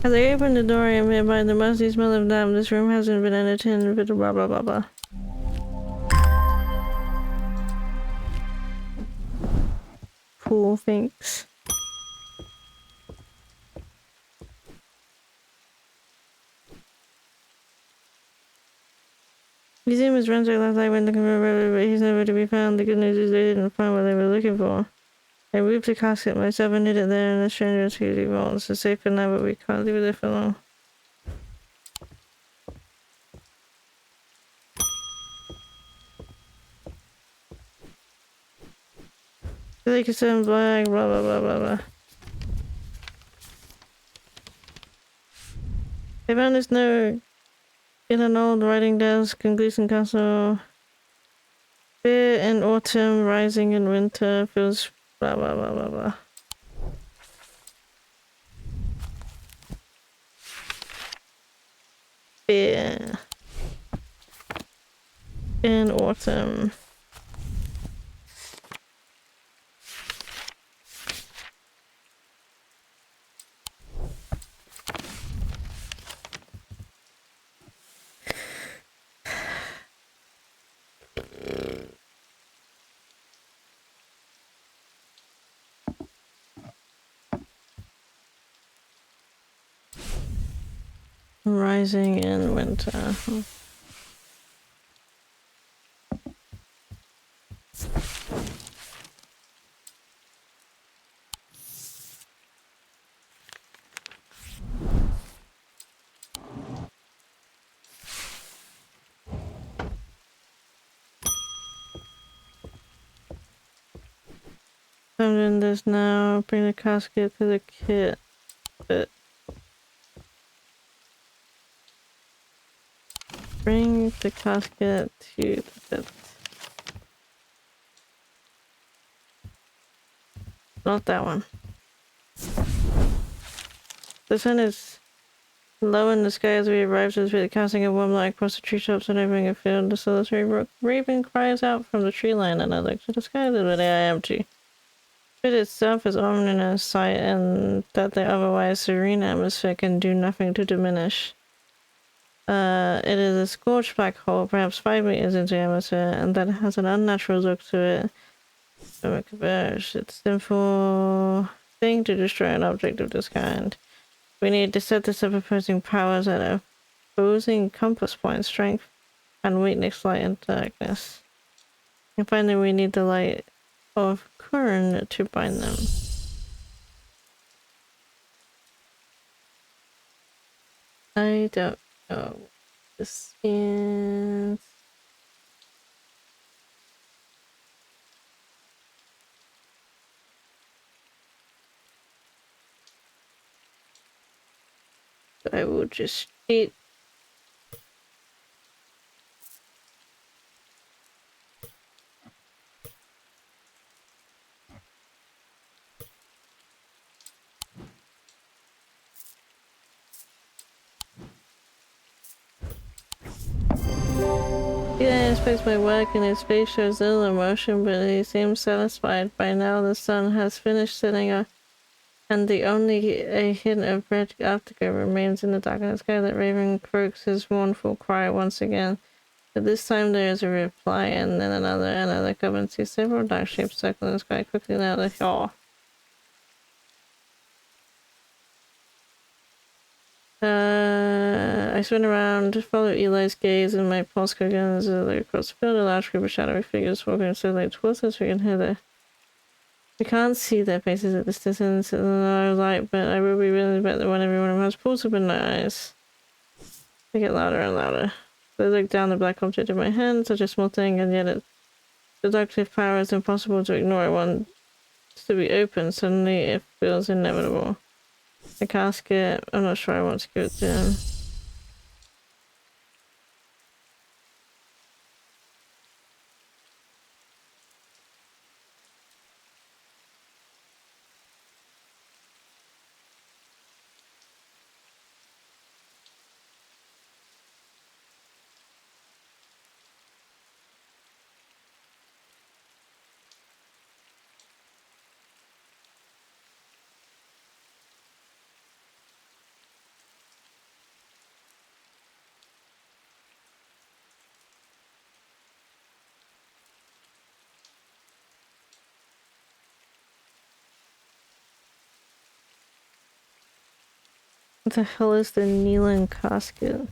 As I opened the door, I am hit by the musty smell of damn. This room hasn't been entertained, but blah blah blah blah. Cool, thanks. Museum was ransacked last night when looking for a rabbit, but he's nowhere to be found. The good news is they didn't find what they were looking for. I moved the casket myself and hid it there in the stranger's security vault. It's safe for now, but we can't leave it there for long. The lake is turned black, blah blah blah blah blah. I found this note in an old writing desk in Gleason Castle. Fear in autumn, rising in winter, feels blah blah blah blah blah. Fear in autumn. Rising in winter. I'm doing this now. Bring the casket to the kit. Bring the casket to the pit. Not that one. The sun is low in the sky as we arrive to the pit, casting a warm light across the treetops and opening a field. The solitary raven cries out from the tree line, and I look to the sky, little day I empty. The pit itself is ominous sight, and that the otherwise serene atmosphere can do nothing to diminish. It is a scorched black hole, perhaps 5 meters into the atmosphere, and that has an unnatural look to it. It's a simple thing to destroy an object of this kind. We need to set this up opposing powers at opposing compass point, strength and weakness, light and darkness. And finally we need the light of Kurn to bind them. I don't know what this is. I will just cheat. Yeah, inspects my work and his face shows little emotion, but he seems satisfied. By now the sun has finished setting up, and the only a hint of red afterglow remains in the dark sky. That raven croaks his mournful cry once again. But this time there is a reply, and then another, and I look up and see several dark shapes circling the sky quickly now the hill. I spin around, follow Eli's gaze, and my pulse quickens as I look across the field. A large group of shadowy figures walking slowly towards us. We can hear their... We can't see their faces at this distance in the low light, but I will be willing to bet that one every one of them has pools open their eyes. They get louder and louder. They look down the black object in my hand, such a small thing, and yet its seductive power is impossible to ignore. It wants to be open. Suddenly it feels inevitable. The casket, I'm not sure I want to give it to him. What the hell is the kneeling casket?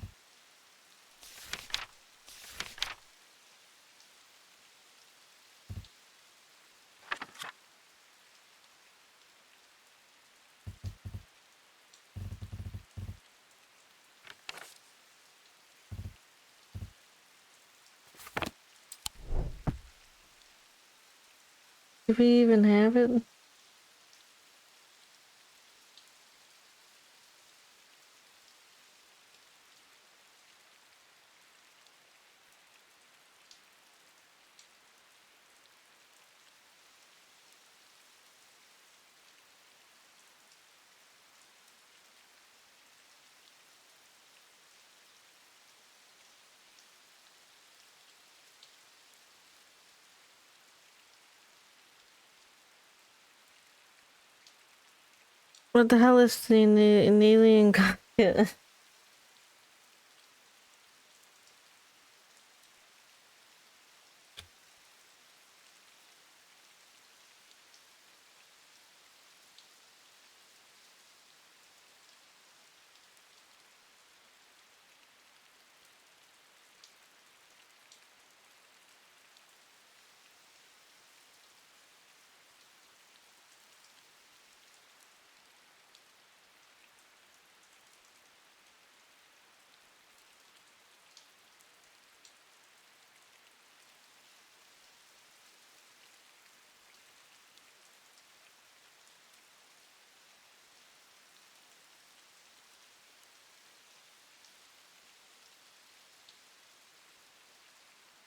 Do we even have it? What the hell is the kneeling casket?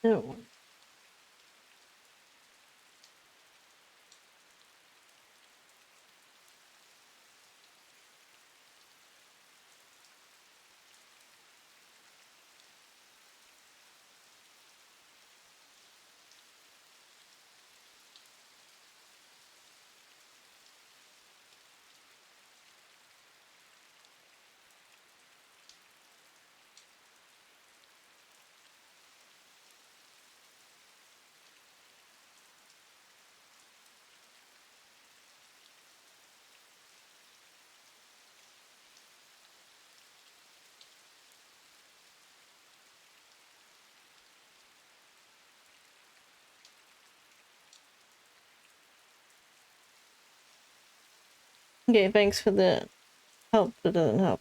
No. Okay, thanks for the help. That doesn't help.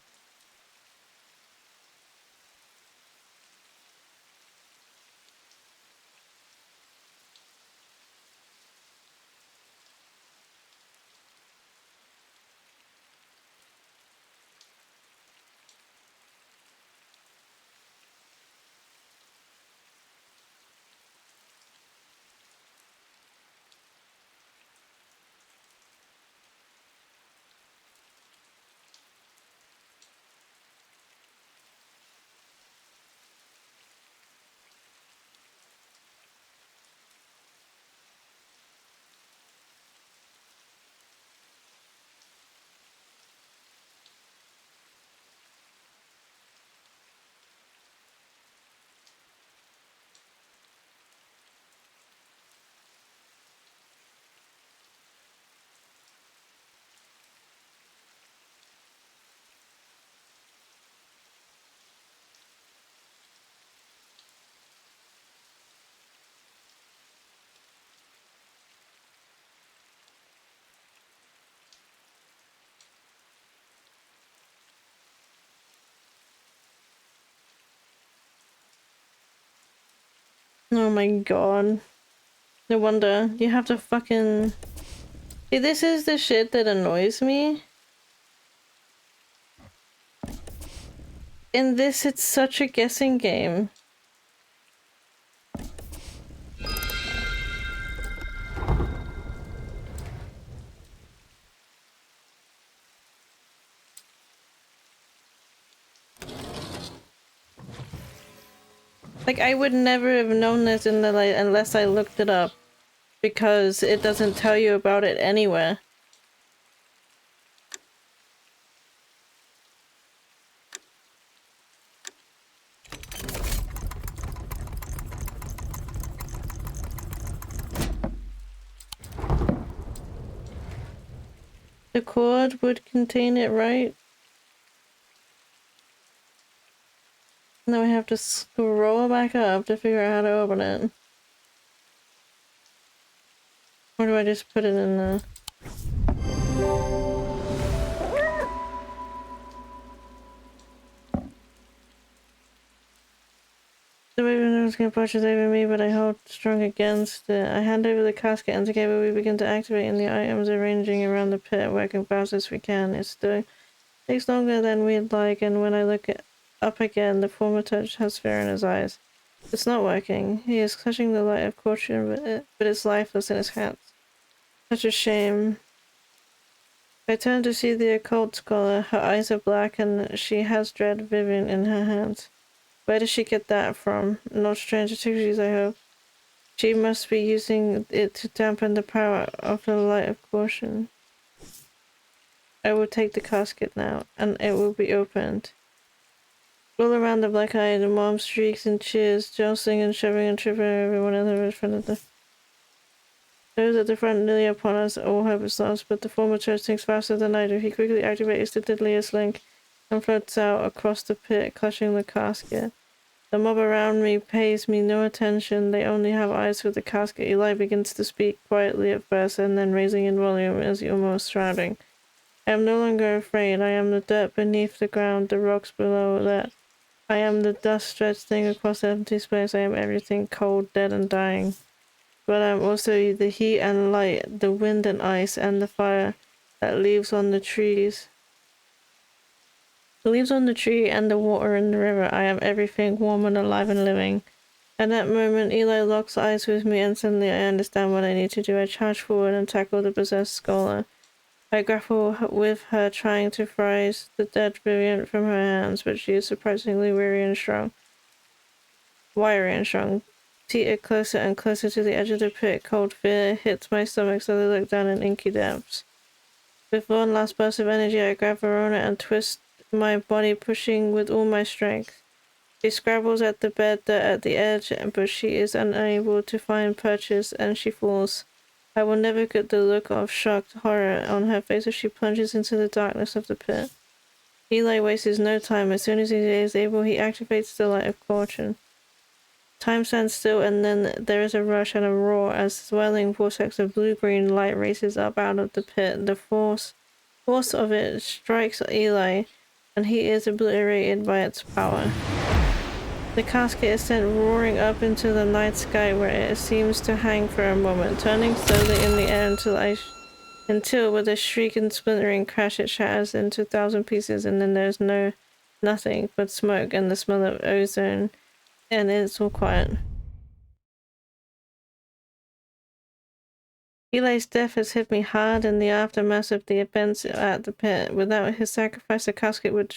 Oh my god. No wonder. You have to fucking... See, this is the shit that annoys me. In this, it's such a guessing game. Like, I would never have known this in the light unless I looked it up. Because it doesn't tell you about it anywhere. The cord would contain it, right? Now we have to scroll back up to figure out how to open it. Or do I just put it in the... The baby nose can pushes over me, but I hold strong against it. I hand over the casket and together we begin to activate and the items arranging around the pit, working fast as we can. It still takes longer than we'd like, and when I look up again, the former touch has fear in his eyes. It's not working. He is clutching the light of caution, but it's lifeless in his hands. Such a shame. I turn to see the occult scholar. Her eyes are black and she has dread vivian in her hands. Where did she get that from? Not strange activities, I hope. She must be using it to dampen the power of the light of caution. I will take the casket now, and it will be opened. All around the black-eyed mom shrieks and cheers, jostling and shoving and tripping everyone else in front of the... Those at the front nearly upon us, all hope is lost, but the former church thinks faster than I do. He quickly activates the deadliest link and floats out across the pit, clutching the casket. The mob around me pays me no attention. They only have eyes for the casket. Eli begins to speak quietly at first, and then raising in volume as almost shouting. I am no longer afraid. I am the dirt beneath the ground, the rocks below that. I am the dust stretched thing across empty space. I am everything cold, dead, and dying. But I am also the heat and light, the wind and ice, and the fire that leaves on the trees. The leaves on the tree and the water in the river. I am everything warm and alive and living. At that moment, Eli locks eyes with me, and suddenly I understand what I need to do. I charge forward and tackle the possessed scholar. I grapple with her, trying to prise the dead Vivian from her hands, but she is surprisingly wiry and strong. Teetered closer and closer to the edge of the pit. Cold fear hits my stomach, so I look down in inky depths. With one last burst of energy, I grab Verona and twist my body, pushing with all my strength. She scrabbles at the bed at the edge, but she is unable to find purchase, and she falls. I will never get the look of shocked horror on her face as she plunges into the darkness of the pit. Eli wastes no time. As soon as he is able, he activates the Light of Fortune. Time stands still, and then there is a rush and a roar as a swirling vortex of blue-green light races up out of the pit. The force of it strikes Eli, and he is obliterated by its power. The casket is sent roaring up into the night sky, where it seems to hang for a moment, turning slowly in the air until with a shriek and splintering crash it shatters into 1,000 pieces, and then there's nothing but smoke and the smell of ozone, and it's all quiet. Eli's death has hit me hard in the aftermath of the events at the pit. Without his sacrifice, the casket would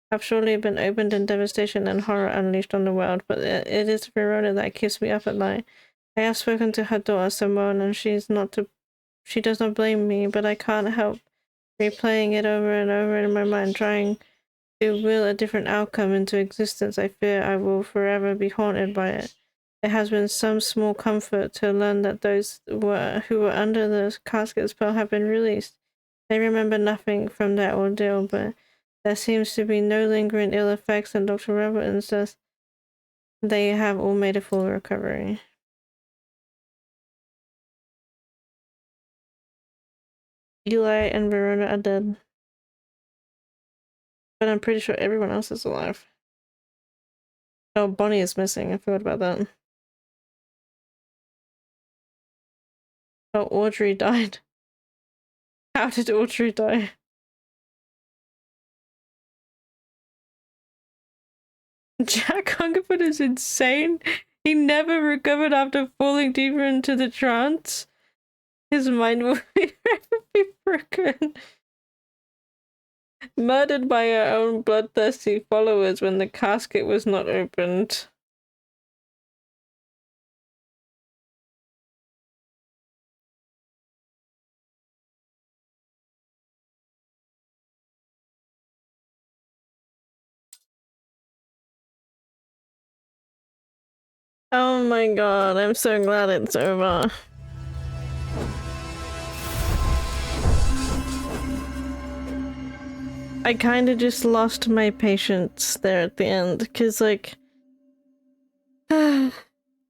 have surely been opened and devastation and horror unleashed on the world, but it is Verona that keeps me up at night. I have spoken to her daughter Simone, and she does not blame me, but I can't help replaying it over and over in my mind, trying to will a different outcome into existence. I fear I will forever be haunted by it. It has been some small comfort to learn that those who were under the casket spell have been released. They remember nothing from that ordeal, but there seems to be no lingering ill effects, and Dr. Robertson says they have all made a full recovery. Eli and Verona are dead. But I'm pretty sure everyone else is alive. Oh, Bonnie is missing. I forgot about that. Oh, Audrey died. How did Audrey die? Jack Hungerford is insane. He never recovered after falling deeper into the trance. His mind will be broken. Murdered by her own bloodthirsty followers when the casket was not opened. Oh my god, I'm so glad it's over. I kind of just lost my patience there at the end, because, like, you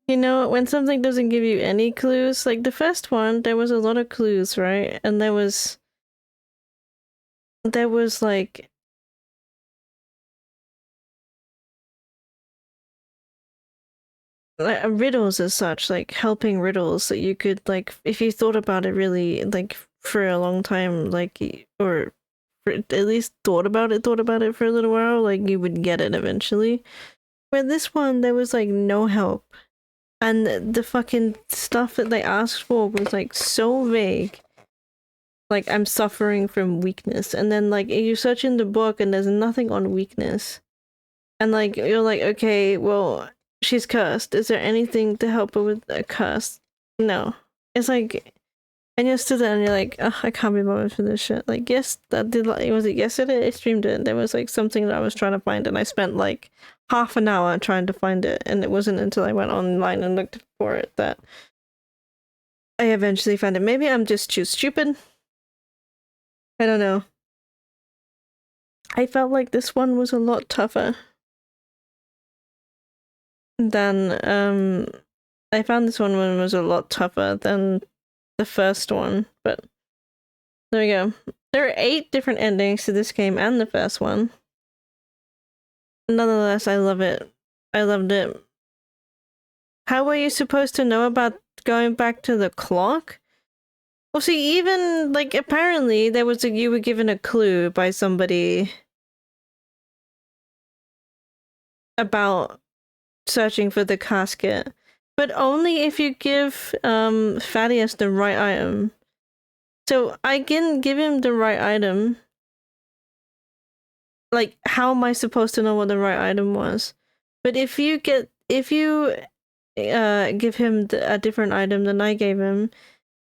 know, when something doesn't give you any clues, like the first one, there was a lot of clues, right? And there was like riddles as such, like helping riddles that you could, like, if you thought about it really, like, for a long time, like, or at least thought about it for a little while, like, you would get it eventually. But this one, there was, like, no help. And the fucking stuff that they asked for was, like, so vague. Like, I'm suffering from weakness. And then, like, you search in the book and there's nothing on weakness. And, like, you're like, okay, well, she's cursed. Is there anything to help her with a curse? No. It's like, and you're still there and you're like, oh, I can't be bothered for this shit. Like, yes, that did, like, was it yesterday? I streamed it. There was, like, something that I was trying to find, and I spent, like, half an hour trying to find it, and it wasn't until I went online and looked for it that I eventually found it. Maybe I'm just too stupid. I don't know. I felt like this one was a lot tougher than, I found this one was a lot tougher than the first one, but there we go. There are 8 different endings to this game and the first one. Nonetheless, I love it. I loved it. How were you supposed to know about going back to the clock? Well, see, even, like, apparently there was you were given a clue by somebody about searching for the casket. But only if you give Thaddeus the right item. So I can give him the right item. Like, how am I supposed to know what the right item was? But if you give him a different item than I gave him,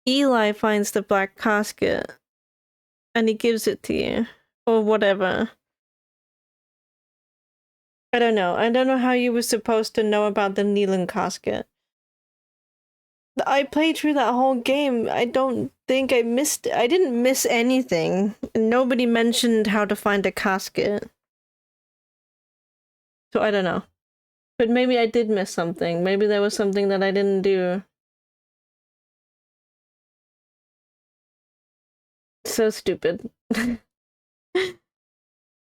Eli finds the black casket and he gives it to you. Or whatever. I don't know. I don't know how you were supposed to know about the Neelan casket. I played through that whole game. I don't think I didn't miss anything. Nobody mentioned how to find a casket. So I don't know. But maybe I did miss something. Maybe there was something that I didn't do. So stupid.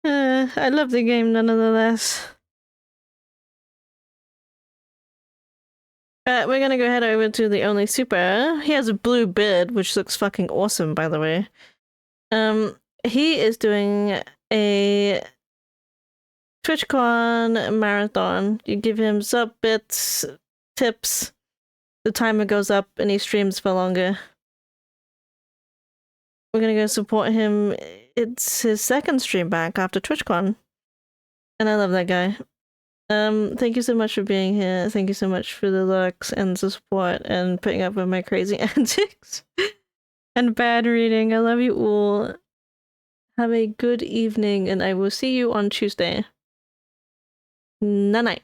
I love the game nonetheless. We're gonna go head over to the only super. He has a blue beard, which looks fucking awesome, by the way. He is doing a TwitchCon marathon. You give him sub bits, tips, the timer goes up, and he streams for longer. We're gonna go support him. It's his second stream back after TwitchCon. And I love that guy. Thank you so much for being here. Thank you so much for the looks and the support and putting up with my crazy antics. And bad reading. I love you all. Have a good evening, and I will see you on Tuesday. Night-night.